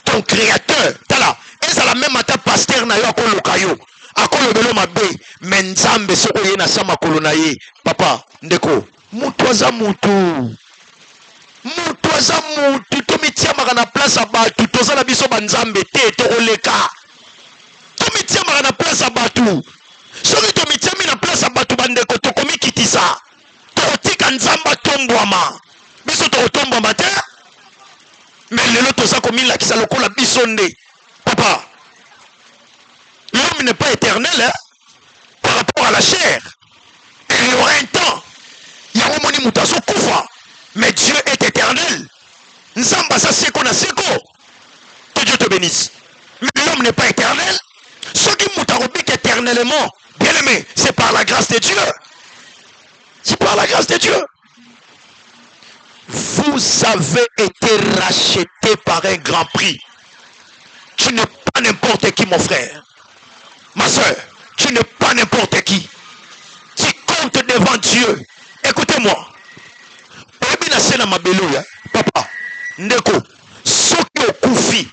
Ton créateur, tala, eza la même ata pasteur na yo akoloka yo. Akolobelo mabe, mais nzambe soko ye na sama kolona ye. Papa, ndeko, mutu aza mutu. Mutu aza mutu, to mitiamaka na place ya batu, toza na biso banzambe te, to oleka. To mitiamaka na place ya batu. Soki to mitiami na place ya batu bandeko, to komi kitisa. To otika nzamba tombwama. Biso to otombwama te. Mais lelo toza komi la kisa lokola bisonde. Papa, l'homme n'est pas éternel hein, par rapport à la chair. Et il y aura un temps. Il y a un moment où kufa. Mais Dieu est éternel. Nzamba sa seko na seko. Que Dieu te bénisse. Mais l'homme n'est pas éternel. Ce qui moutarobik éternellement, bien aimé, c'est par la grâce de Dieu. C'est par la grâce de Dieu. Vous avez été racheté par un grand prix. Tu n'es pas n'importe qui, mon frère. Ma soeur, tu n'es pas n'importe qui. Tu comptes devant Dieu. Écoutez-moi. Papa, ndeko, soki okufi,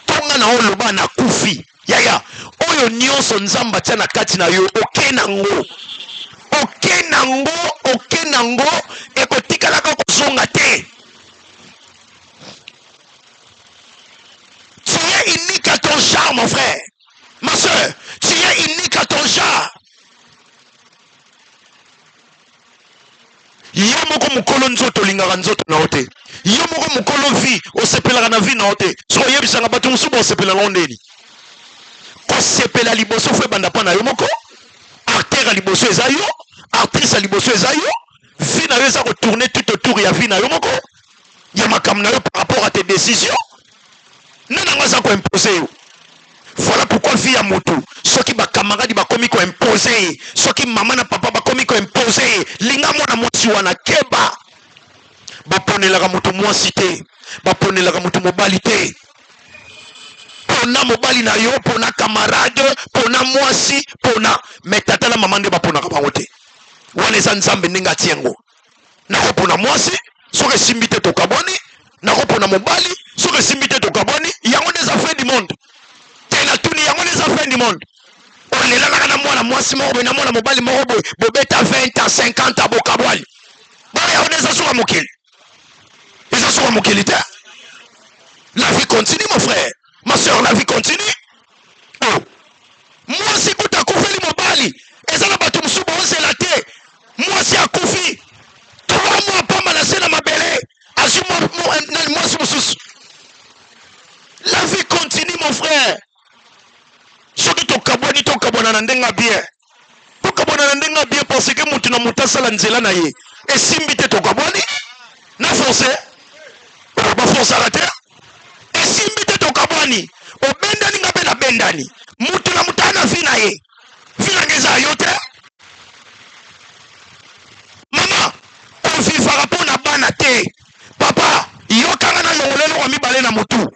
tonga na oloba na kufi. Yaya, oyo nyonso nzamba tia na kati na yo, okenango. Okenango, ekotikala ka kozonga te. Tu es unique à ton genre, mon frère. Ma soeur, tu es unique à ton genre. Yo moko mukolo nzoto lingaka nzoto na ote. Yo moko mukolo vi osepelaka na vi na ote. So yebisanga bato musuba osepela londeni. Ko sepela liboso fwe banda pa na yo moko. Artère liboso eza yo, actrice liboso eza yo. Vi na yo eza ko tourner tout autour ya vi na yo moko. Ya makam na yo par rapport à tes décisions. Nana ngaza ko imposer yo. Voilà pourquoi vie ya moto. Ceux qui ba camarade ba komi ko imposer. Ceux qui maman na papa ba komi ko imposer. Linga mwana mwasi wana keba. Ba ponelaka moto mwasi te. Ba ponelaka moto mobali te. Pona mobali na yo, pona camarade, pona mwasi, pona. Mais tata la maman de ba pona ka bango te. Wana eza nzambe ndenge atiengo. Na ko pona mwasi, soki simbi te to kaboni. Na ko pona mobali, soki simbi te to kaboni. Yango des affaires du monde. Na tuni yango les affaires du monde. On est là na mwana mwasi moko na mwana mobali moko bobeta 20 à 50 à bokabwali. Ba ya on est sur mokili. Ils sont sur mokili te. La vie continue mon frère. Ma soeur, la vie continue. Oh. Mwasi kuta kufeli mobali. Ezala batu msuba onse la te. Mwasi akufi. 3 mois pa manase na mabele. Azuma mwasi mususu. La vie continue mon frère. Soki tokabwani tokabwana na ndenga bien. Tokabwana na ndenga bien parce que mutu na mutasala nzela na ye. Esimbi te tokabwani. Na forcer. Ba forcer la terre. Esimbi te tokabwani. Obendani ngabe na bendani. Mutu na mutana vina ye. Vina ngeza yo te. Mama, on vivra pona bana te. Papa, yo kanga na longolelo wa mibale na mutu.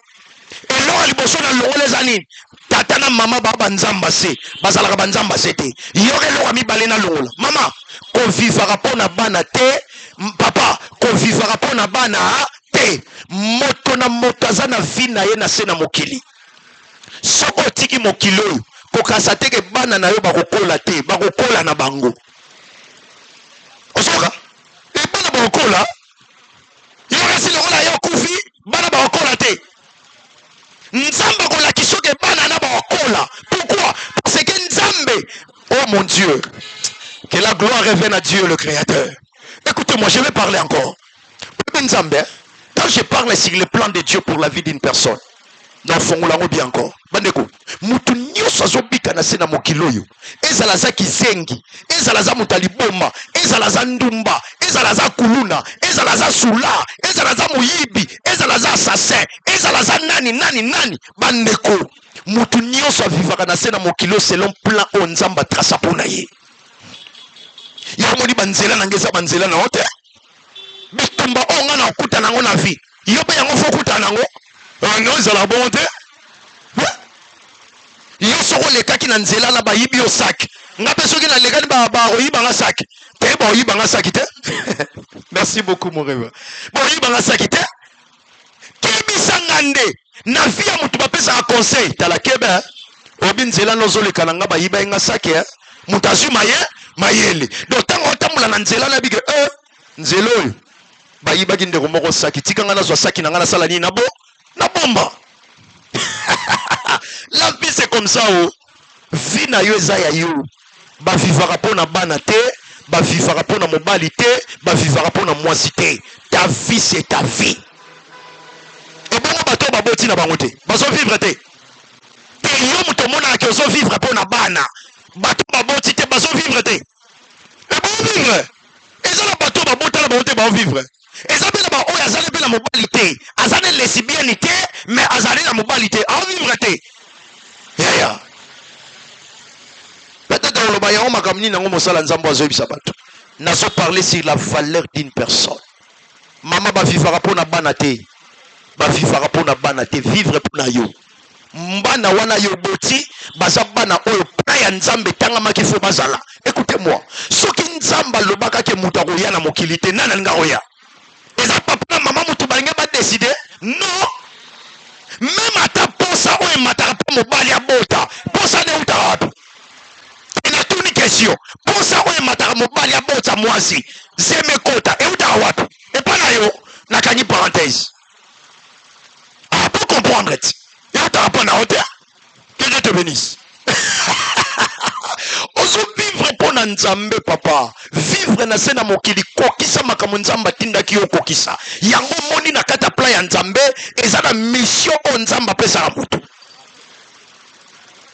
Elo aliboso na longoleza nini? Tata na mama baba nzamba se bazalaka banzamba se te yorelo wa mibale na longola mama ko vivra pona bana te papa ko vivra pona bana te moto na moto azana vina ye na se na mokili soko tiki mokilo ko kasa teke bana na yo bakokola te bakokola na bango osoka e bana bakokola yo resi longola yo kufi bana bakokola te Nzamba kola kisoke bana na bakola. Pourquoi? Parce que Nzambe, oh mon Dieu, que la gloire revienne à Dieu le Créateur. Écoutez-moi, je vais parler encore. Nzambe, quand je parle sur le plan de Dieu pour la vie d'une personne, dans le fond, on l'a bien encore. Bandeko, mutu nyoso azobika na sena mokiloyo. Ezalaza kizengi, ezalaza mutaliboma, ezalaza ndumba, ezalaza kuluna, ezalaza sula, ezalaza muyibi, ezalaza assassin, ezalaza nani. Bandeko, mutu nyoso avivaka na sena mokilo selon plan o nzamba trasa pona ye. Yamoni banzela nangeza banzela na hote. Bitumba onga na okuta nango na vie. Yobe yango fokuta nango. Non, ezala bonté. Yo soko lekaki na nzela na bayibi yo sac. Ngape soki na lekani ba oyiba nga sac. Te ba oyiba nga sac te. Merci beaucoup mon rêve. Ba oyiba nga sac te. Kebisa ngande na via mutu bapesa un conseil tala keba. Obi nzela nozo lekana nga bayiba nga sac ya. Mutazu mayele. Donc tango tamula na nzela na bige nzelo yo. Bayiba ki ndeko moko sac tika nga na zo sac na nga na sala ni na bo. Na bomba. La vie c'est comme ça oh. Vie na yo eza ya yo. Ba vivara pona bana te, ba vivara pona mobali te, ba vivara pona mwasi te. Ta vie c'est ta vie. Et bon, bateau baboti na bangote. Bazo vivre te. Te yo muto mona ke ozo vivre po na bana. Bateau baboti te bazo vivre te. Et bon vivre. Et ça la bateau babota la bangote ba vivre. Et ça be la ba o azale be la mobilité. Azale lesbianité mais azale la mobilité. A vivre te. Ya. Peut-être on le baya on makamni nango mosala nzambo azo bisa bato. Nazo parler sur la valeur d'une personne. Maman ba vivra po na bana te. Ba vivra po na bana te, vivre po na yo. Mbana wana yo boti, baza bana oyo pa ya nzambe tanga maki fo bazala. Écoutez-moi, soki nzamba lobaka ke muta koya na mokili te nana nga oya. Eza papa na maman mutu balinga ba décider? Non. Même ata posa oyo mataka pa mobali ya bota, posa ne uta wapi? Ina tuni question. Posa oyo mataka mobali ya bota mwasi, zeme kota, e uta wapi? Et pas na yo, na kanyi parenthèse. Ah, pour comprendre, il y a un rapport à hauteur. Que Dieu te bénisse. Ozo vivre pour Nzambe, papa. Vivre na sena mokili kokisa makamu Nzamba tinda ki kokisa. Yango moni na kata pla ya Nzambe, eza na mission o Nzamba pesa la mutu.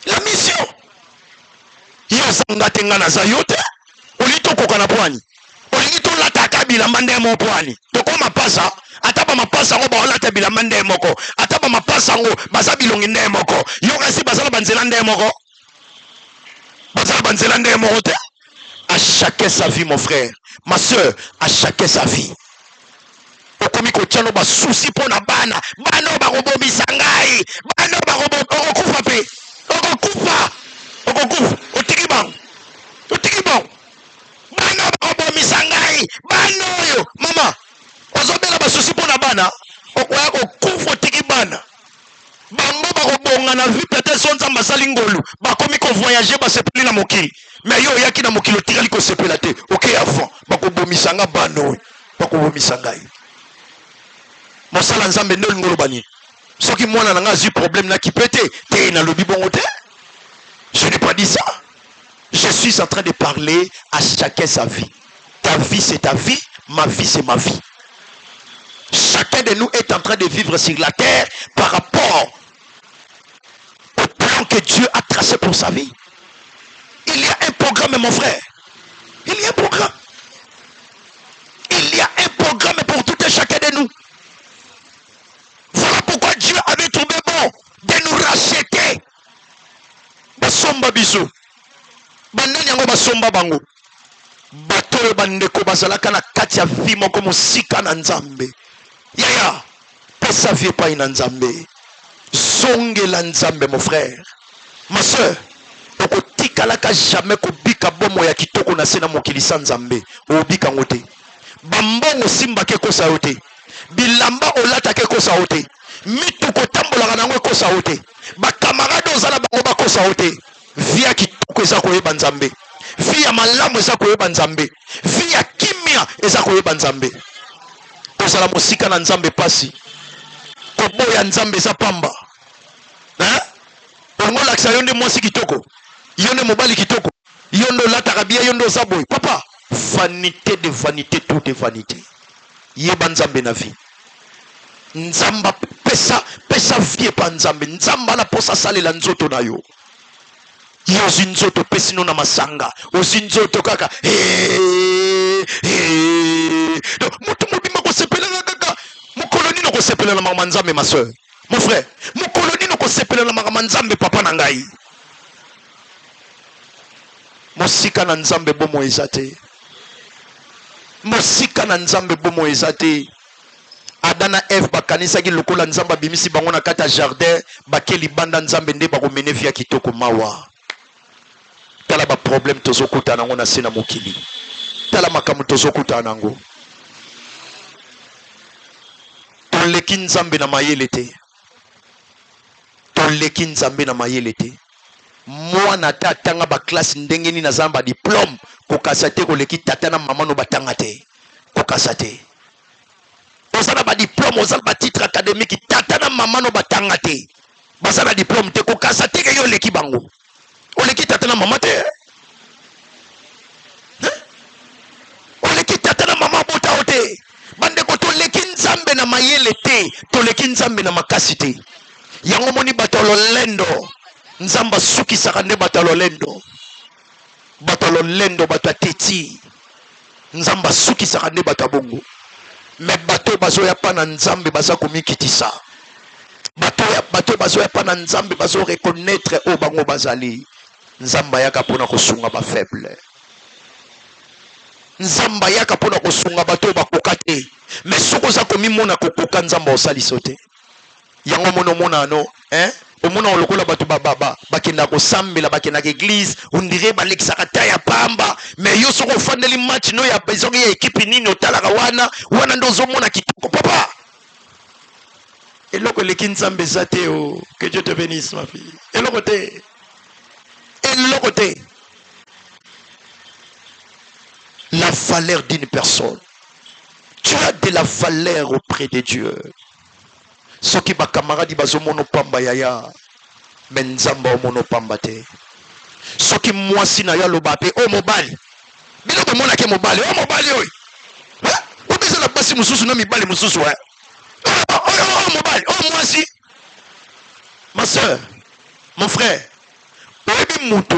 La mission. Yo zanga tenga na zayote. Olito kokana pwani. Olito lataka bilamba ndemo pwani. Tokoma pasa. Ataba mapasa ngo ba olata bilamba ndemoko. Ataba mapasa ngo baza bilongi ndemoko. Yo kasi bazala banzela ndemoko. Bazala banzela ndemoko te. À chacun sa vie mon frère. Ma soeur, à chacun sa vie. Okomi ko tiano ba souci pona bana. Bana ba robomisa ngai. Bana ba robokufa pe. Okufa. Okufa. Otikibang. Otikibang. Bana ba robomisa ngai. Bana yo. Mama. Ozobela ba souci pona bana. Okoya ko kufa tiki bana. Bango ba robonga na vie peut-être son nzamba salingolu. Ba komi ko voyager ba sepeli na mokili. Mais yo yaki na mokili tirali ko sepela te. OK avant. Ba ko bomisa nga bana. Ba ko bomisa ngai. Mosala nzambe ndo ngolo bani. Soki mwana na nga zi problème na kipete te na lobi bongo te. Je n'ai pas dit ça. Je suis en train de parler à chacun sa vie. Ta vie c'est ta vie, ma vie c'est ma vie. Chacun de nous est en train de vivre sur la terre par rapport au plan que Dieu a tracé pour sa vie. Il y a un programme, mon frère. Il y a un programme. Il y a un programme pour tout et chacun de nous. Voilà pourquoi Dieu avait trouvé bon de nous racheter. Basomba biso. Bandani yango basomba bango. Bato bandeko bazalaka na kati ya vie moko mosika na Nzambe. Yaya, pesa vie pa ina Nzambe. Zongela Nzambe mon frère. Ma soeur, okotikalaka jamais kobika bomo ya kitoko na sena mokili sa Nzambe. Obika ngote. Bambongo simba ke kosa yote. Bilamba olata ke kosa yote. Mitu kotambola nango kosa yote. Ba camarade ozala bango ba kosa yote. Via kitoko eza koyeba Nzambe. Via malamu eza koyeba Nzambe. Via kimia eza koyeba Nzambe. Ozala mosika na Nzambe pasi. Koboya Nzambe eza pamba. Hein? Ongo laksa yonde mwasi kitoko. Yonde mobali kitoko. Yondo lataka bia yondo zaboy. Papa, vanité de vanité, tout est vanité. Yeba Nzambe na vie. Nzamba pesa vie pa Nzambe. Nzamba na posa salela nzoto na yo. Yo zinzoto pesino na masanga. O zinzoto kaka. Mutu mobimba ko sepela kaka. Mukoloni no ko sepela na mama Nzambe ma soeur. Mon frère, mukoloni no ko sepela na mama Nzambe papa na ngai. Mosika na Nzambe bomo ezate. Mosika na Nzambe bomo ezate. Adana Eve bakanisa ki lokola Nzamba bimisi bango na kata jardin bakeli banda Nzambe nde bako mene via kitoko mawa. Tala ba problème tozokuta nango na sena mokili. Tala makamu tozokuta nango. Toleki Nzambe na mayele te. Toleki Nzambe na mayele te. Mwana tatanga ba classe ndenge ni na zamba diplôme kokasa te koleki tata na mama no batanga te. Kokasa te. Osana ba diplôme osana ba titre académique tata na mama no batanga te. Basana diplôme te kokasa te ke yo leki bango. Oleki tata na mama te. Oleki tata na mama bota ote. Bande ko to leki Nzambe nzambe na mayele te toleki nzambe na makasi te yango moni bato lolendo nzamba sukisaka nde bato lolendo bato ateti nzamba sukisaka nde bato bongo me bato bazoya pa na nzambe baza komikitisa bato bazoya pa na nzambe bazo reconnaître o bango bazali nzamba yaka pona kosunga ba faible nzamba yaka pona kosunga bato bakoka te mais soko za komimona kokoka nzamba osaliso te yango mona no omona olokola bato bakenda kosambela bakenda ka église on dirait balekisaka ta ya pamba mais yo soko ofandeli match no ya bezongi ya équipe nini otalaka wana ndo ozomona kitoko papa eloko eleki nzambe eza te o. Que Dieu te bénisse ma fille. Eloko te la valeur d'une personne. Tu as de la valeur auprès de Dieu. Ce qui ba camarade bazo mono pamba yaya menzamba o mono pamba te. Ce qui moi si na ya lobape o mobile. Bilo ba mona ke mobile o mobile oy. O bisa la basi mususu na mibale mususu wa. Oh mobile oh moi si. Ma soeur, mon frère. Oyebi mutu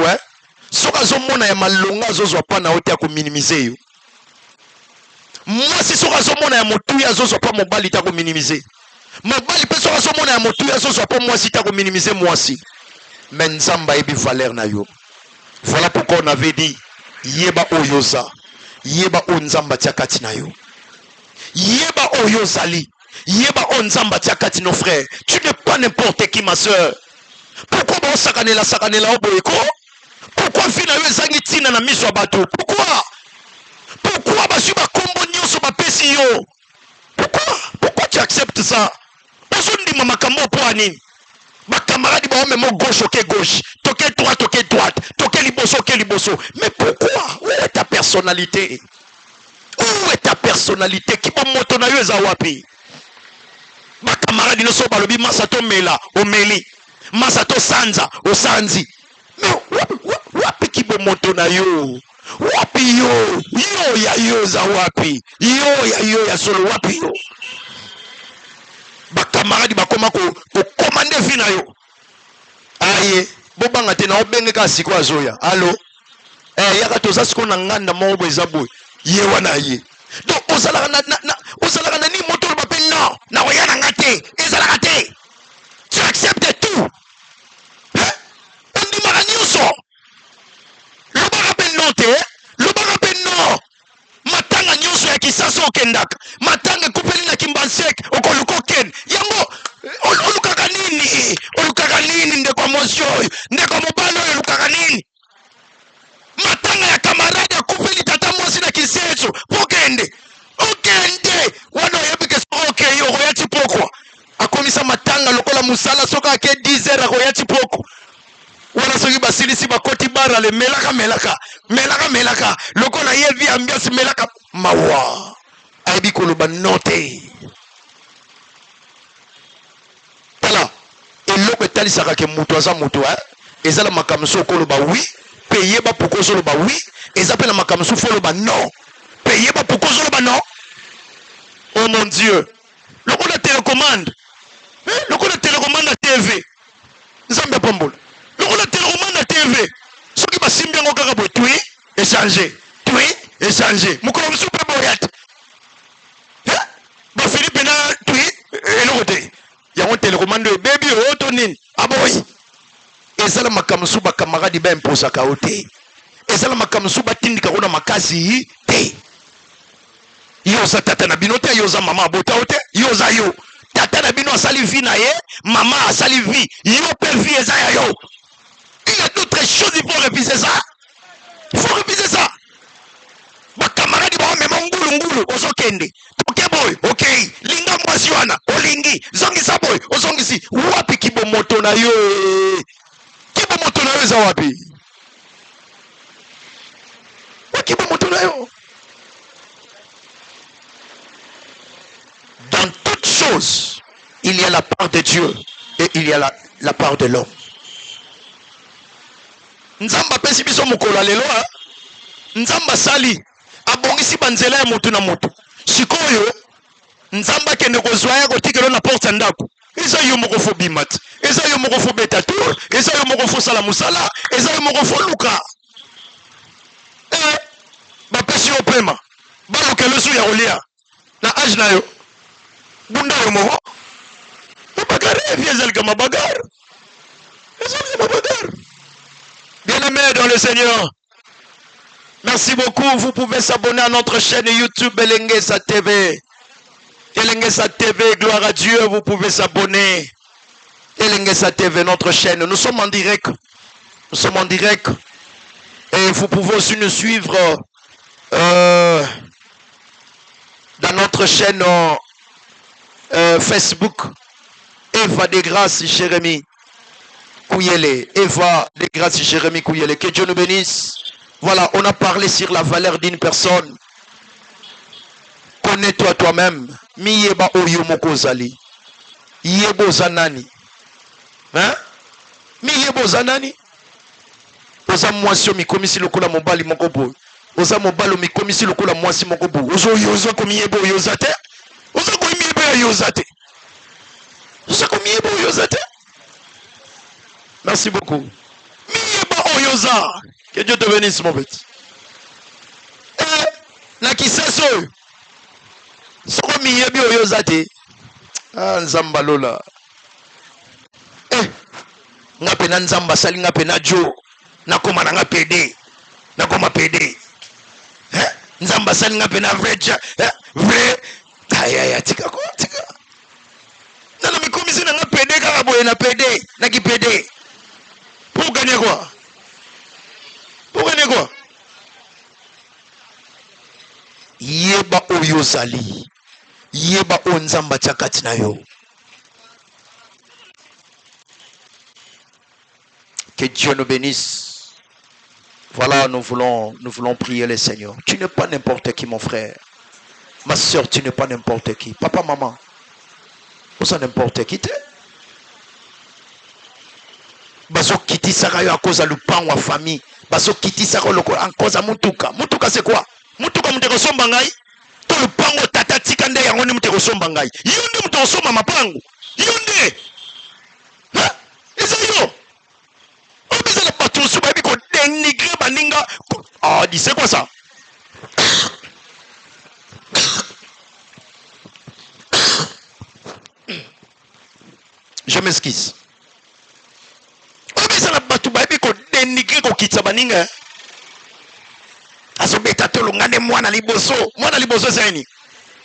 soka zo mona ya malonga zo zo pa na ote ko minimiser yo. Moi si soka zo mona ya mutu ya zo zo pa mobile ta ko minimiser. Mobile pe soka zo mona ya mutu ya zo zo pa moi si ta ko minimiser moi si. Mais nzamba ebi valeur na yo. Voilà pourquoi on avait dit yeba oyoza. Yeba o nzamba tiakati na yo. Yeba oyozali. Yeba o nzamba tiakati nos frères. Tu n'es pas n'importe qui ma soeur. Pourquoi ba sakanela oboyeko? Pourquoi fina yo ezangi tina na miso bato? Pourquoi ba suba kombo nyonso ba pesi yo? Pourquoi tu acceptes ça? Ozundi mama kambo po anini? Ba camarade ba même gauche ok gauche, toquer droite ok droite, toquer liboso ok liboso. Mais pourquoi? Où est ta personnalité? Où est ta personnalité? Ki ba moto na yo eza wapi? Ba camarade no so ba lobi masato mela, o meli. Masato sanza, o sanzi. Mais wapi ki bo moto na yo? Wapi yo? Yo ya yo za wapi? Yo ya solo wapi yo? Ba camarade ba koma ko commander vi na yo. Aye, bo banga te na obenge ka siko azoya. Allo? Yaka toza siko na nganda mo bo ezabo. Ye wana ye. Donc ozalaka na ni moto ba pe non, na oyana ngate, ezalaka te. Tu acceptes tout. On dit maranyoso. Le barapen non te, le barapen non. Matanga nyoso ya kisaso okendaka. Matanga kupeli na kimbansek okoluko ken. Yango olukaka nini ndeko mosio, ndeko mobalo olukaka nini. Matanga ya kamarade ya kupeli tata mwasi na kiseso okende. Wana yebike okay yo yati pokwa. Akomisa matanga lokola musala soka ke 10h akoyati poko. Wana soki basilisi bakoti bara le melaka lokola yevi ambiance melaka mawa aibi koloba note tala eloko etalisaka ke mutu aza mutu ezala makamso koloba oui pe yeba poko zoloba oui eza pe na makamso foloba non pe yeba poko zoloba non. Oh mon Dieu, lokola télécommande à TV nzambe pombola lokola télécommande à TV soki basimbi yango kaka boye tui échanger mokolo mosusu mpe boyate bafili pena tui eloko te yango télécommande oyo bebi oyo to nini aboyi ezala makambo mosusu bakamaradi baimposaka o te ezala makambo mosusu batindika ko na makasi te. Yoza tata na bino te yoza mama abota o te yoza yo tata na bino asali vie na ye mama asali vie yo pe vie eza ya yo. Il y a d'autres choses, il faut réviser ça. Ba camarade ba mema ngulu ozo kende toke boy okay linga mwasi wana olingi zongisa boy ozongisi wapi kibo moto na yo eza wapi kibo moto na yo. Dans toutes choses, il y a la part de Dieu et il y a la part de l'homme. Nzamba pesi biso mokolo lelo nzamba sali abongisi banzela ya mutu na mutu sikoyo nzamba kende kozwa ya kotikelo na porte ndako eza yo moko fo bimat eza yo moko fo beta tour eza yo moko fo sala musala eza yo moko fo luka bapesi yo pema balukelo su ya kolia na age na yo bunda yo moko mabagare viezali kama bagare ezali kama bagare. Bien-aimés dans le Seigneur, merci beaucoup. Vous pouvez s'abonner à notre chaîne YouTube Elengesa TV. Elengesa TV, gloire à Dieu, vous pouvez s'abonner. Elengesa TV, notre chaîne. Nous sommes en direct. Nous sommes en direct. Et vous pouvez aussi nous suivre dans notre chaîne Facebook. Eva de Grâce, Jérémie Kouyele. Eva de Grâce, Jérémie Kouyele. Que Dieu nous bénisse. Voilà, on a parlé sur la valeur d'une personne. Connais-toi toi-même. Miyeba oyo moko zali. Yebo zanani. Hein? Miyebo zanani. Oza mwasi mikomisi lokola mobali moko boy. Oza mobali mikomisi lokola mwasi moko boy. Ozo yoza ko miyebo yoza te. Oza ko miyebo yoza te. Oza ko miyebo yoza te. Merci beaucoup. Miyeba oyoza. Que Dieu te bénisse mon petit. Na kiseso. Soko miyebi oyoza te. Ah nzamba lola. Ngape na nzamba sali ngape na jo. Nakoma na ngapede. Nakoma pede. Nzamba sali ngape na vreja. Vrai. Aya tika ko tika. Na mikomisi na ngapede kaka boye na pede. Na kipede. Pour gagner quoi? Pour gagner quoi? Yeba oyozali. Yeba onzamba chakati na yo. Que Dieu nous bénisse. Voilà, nous voulons prier le Seigneur. Tu n'es pas n'importe qui, mon frère. Ma soeur, tu n'es pas n'importe qui. Papa, maman, vous êtes n'importe qui. Baso kiti saka yo à cause de l'upan ou famille. Baso kiti saka loko en cause de mutuka. Mutuka c'est quoi? Mutuka muteko somba ngai. To lupango tata tika nde yango ni muteko somba ngai. Yonde muteko somba mapango. Yonde. Ha? Eza yo. Obeza la patrouille ba biko dénigrer baninga. Ah, dis c'est quoi ça? Je m'excuse. Obeza la batu ba biko dénigrer ko kitsa baninga. Azobeta tolo ngane mwana liboso zeni.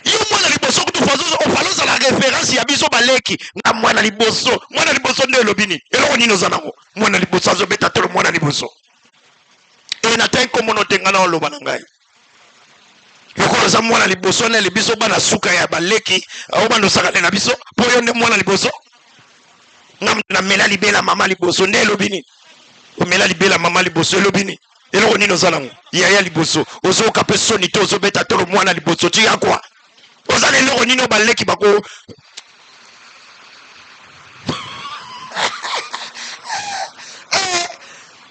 Yo mwana liboso kutu ofaloza la référence ya biso baleki nga mwana liboso nde lobini. Eloko nino zanango. Mwana liboso azobeta tolo mwana liboso. E na tanko mono tengana oloba na ngai. Yoko za mwana liboso ne libiso bana suka ya baleki obando sakale na biso po yo nde mwana liboso. Ngam na mela libela mama liboso nde lobini. O mela libela mama liboso lobini. Eloko nino zalango yaya liboso ozo kape soni to ozo beta tolo mwana liboso ti ya kwa ozale eloko nino baleki bako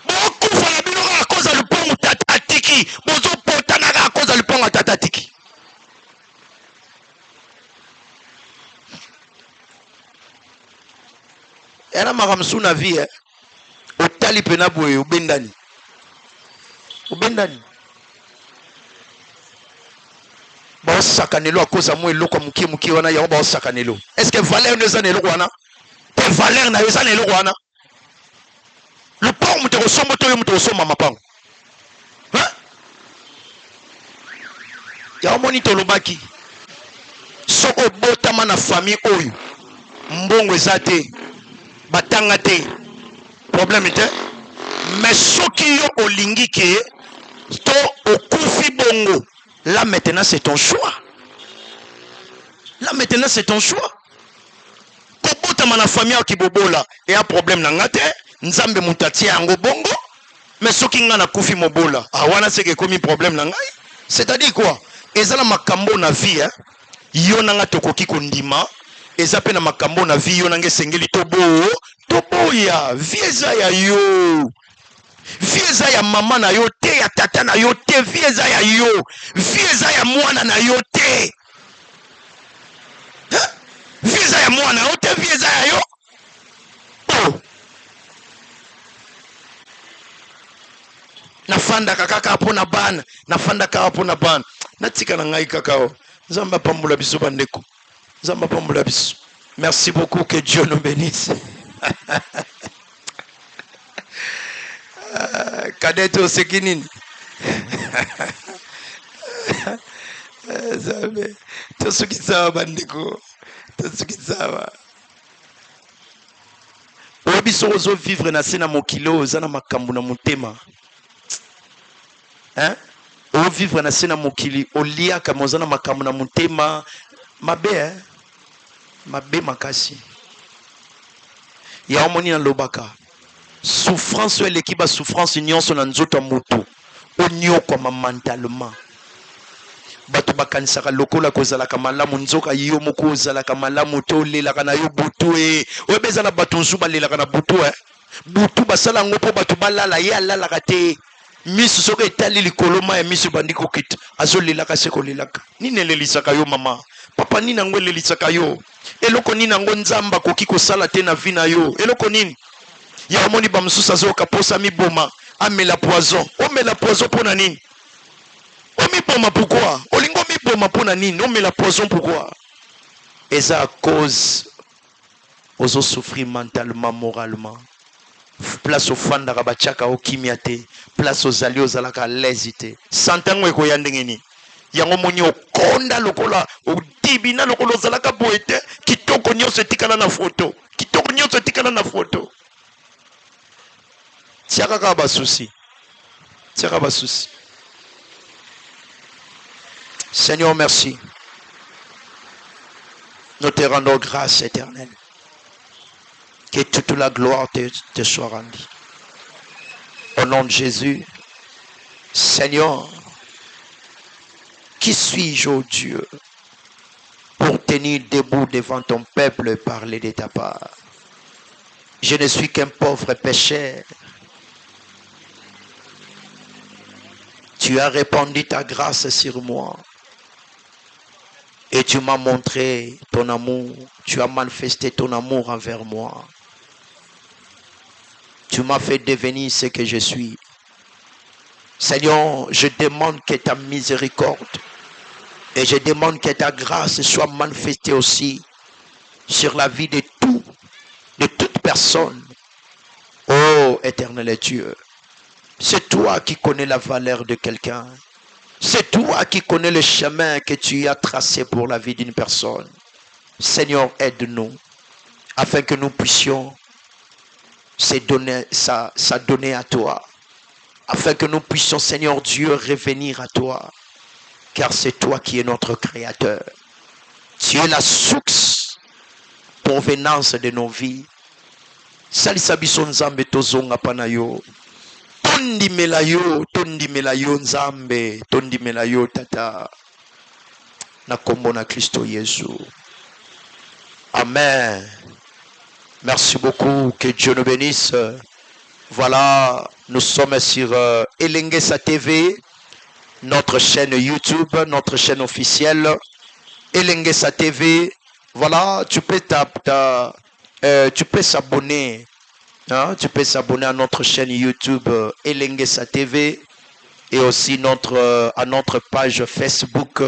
bokufa na bino kaka koza lupongo tata atiki bozopotana kaka koza lupongo tata atiki. Era makamsu na vie otali pena boye obendani obendani ba sakanelo à cause moi eloko muki wana ya ba sakanelo. Est-ce que valeur ne za neloko wana? Te valeur na yo za neloko wana? Le pont muteko sombo to yo muteko somba mapango. Hein? Ya omoni to lobaki. Soko botama na famille oyo. Mbongo ezate. Batanga te. Problème était mais soki yo olingi ke to okufi bongo. Là maintenant c'est ton choix. Là maintenant c'est ton choix. Kobota mana famille ki bobola et un problème na ngate nzambe mutati yango bongo mais soki nga na kufi mobola ah wana c'est que comme problème na ngai. C'est-à-dire quoi? Ezala makambo na vie hein. Yo nanga tokoki kondima eza pe na makambo na vie yo nanga sengeli tobo ya vieza ya yo. Vieza ya mama na yo te ya tata na yo te vieza ya yo. Vieza ya mwana na yo te. visa ya mwana ote visa ya yo. Oh. Nafandaka kaka pona bana, nafandaka pona bana. Natika na ngai kakao. Nzamba pambula biso bandeko. Nzamba pambula biso. Merci beaucoup, que Dieu nous bénisse. Kadete osekinini. Zabe. Tosukisawa bandeko. Tosukisawa. Obiso ozo vivre na sena mokilo ozana makambo na motema. Hein? O vivre na sena mokili olia kama ozana makambo na motema mabe hein? Mabe makasi. Ya omoni na lobaka. Souffrance ou l'équipe souffrance nyonso na nzoto moto. Onyo kwa mentalement. Bato bakanisaka lokola kozalaka malamu nzoka yo moko ozalaka malamu to lelaka na yo butu e. Oyebeza na bato nsu balelaka na butu eh. Butu basala ngo po bato balala ye alalaka te. Misu soka etali likoloma ya misu bandiko kit. Azo lelaka seko lelaka. Nini elelisaka yo mama? Papa nini nango elelisaka yo? Eloko nini nango nzamba koki kosala te na vi na yo? Eloko nini? Ya omoni ba msusa zoka posa miboma amela poison. Omela poison pona nini? Omiboma pourquoi? Olingo miboma pona nini? Omela poison pourquoi? Et ça à cause ozo souffrir mentalement, moralement. Place au fanda bachaka o kimiate, place aux alliés aux alaka lésité. Santango eko yandengeni. Yango moni okonda lokola o dibina lokolo zalaka boete kitoko nyonso tikana na photo. Kitoko nyonso tikana na photo. Tiaka ba souci. Tiaka ba souci. Seigneur, merci. Nous te rendons grâce éternelle. Que toute la gloire te soit rendue. Au nom de Jésus, Seigneur, qui suis-je, ô Dieu, pour tenir debout devant ton peuple et parler de ta part? Je ne suis qu'un pauvre pécheur. Tu as répandu ta grâce sur moi. Et tu m'as montré ton amour. Tu as manifesté ton amour envers moi. Tu m'as fait devenir ce que je suis. Seigneur, je demande que ta miséricorde et je demande que ta grâce soit manifestée aussi sur la vie de toute personne. Oh, éternel Dieu, c'est toi qui connais la valeur de quelqu'un. C'est toi qui connais le chemin que tu as tracé pour la vie d'une personne. Seigneur, aide-nous afin que nous puissions donner à toi. Afin que nous puissions, Seigneur Dieu, revenir à toi. Car c'est toi qui es notre Créateur. Tu es la source, provenance de nos vies. Salisa biso nzambe tozonga panayo. Tondi melayo nzambe, tondi melayo tata. Na kombo na Kristo Yesu. Amen. Merci beaucoup, que Dieu nous bénisse. Voilà, nous sommes sur Elengesa TV, notre chaîne YouTube, notre chaîne officielle. Elengesa TV, voilà, tu peux s'abonner. Hein, tu peux s'abonner à notre chaîne YouTube Elengesa TV et aussi à notre page Facebook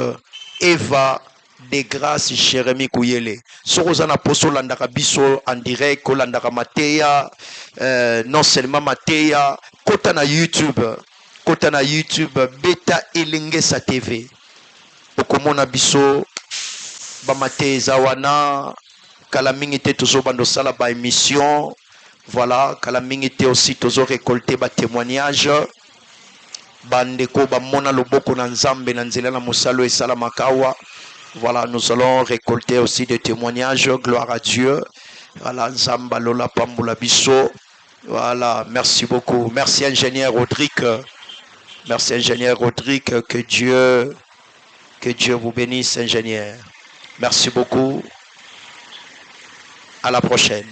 Eva de grâce Jérémy Kouyele. Sorozana poso landaka biso en direct, landaka Mateya, non seulement Mateya, kota na YouTube, Beta Elengesa TV. Okomona biso ba Mateya zawana kala mingi te tozo bando sala ba émission. Voilà, kala mingi te aussi tozo récolter ba témoignage. Bandeko ba mona loboko na nzambe na nzela na mosalo esala makawa. Voilà, nous allons récolter aussi des témoignages. Gloire à Dieu. Voilà, Nzamba Lola Pambula Bisso. Voilà, merci beaucoup. Merci ingénieur Rodrigue. Merci ingénieur Rodrigue. Que Dieu vous bénisse, ingénieur. Merci beaucoup. À la prochaine.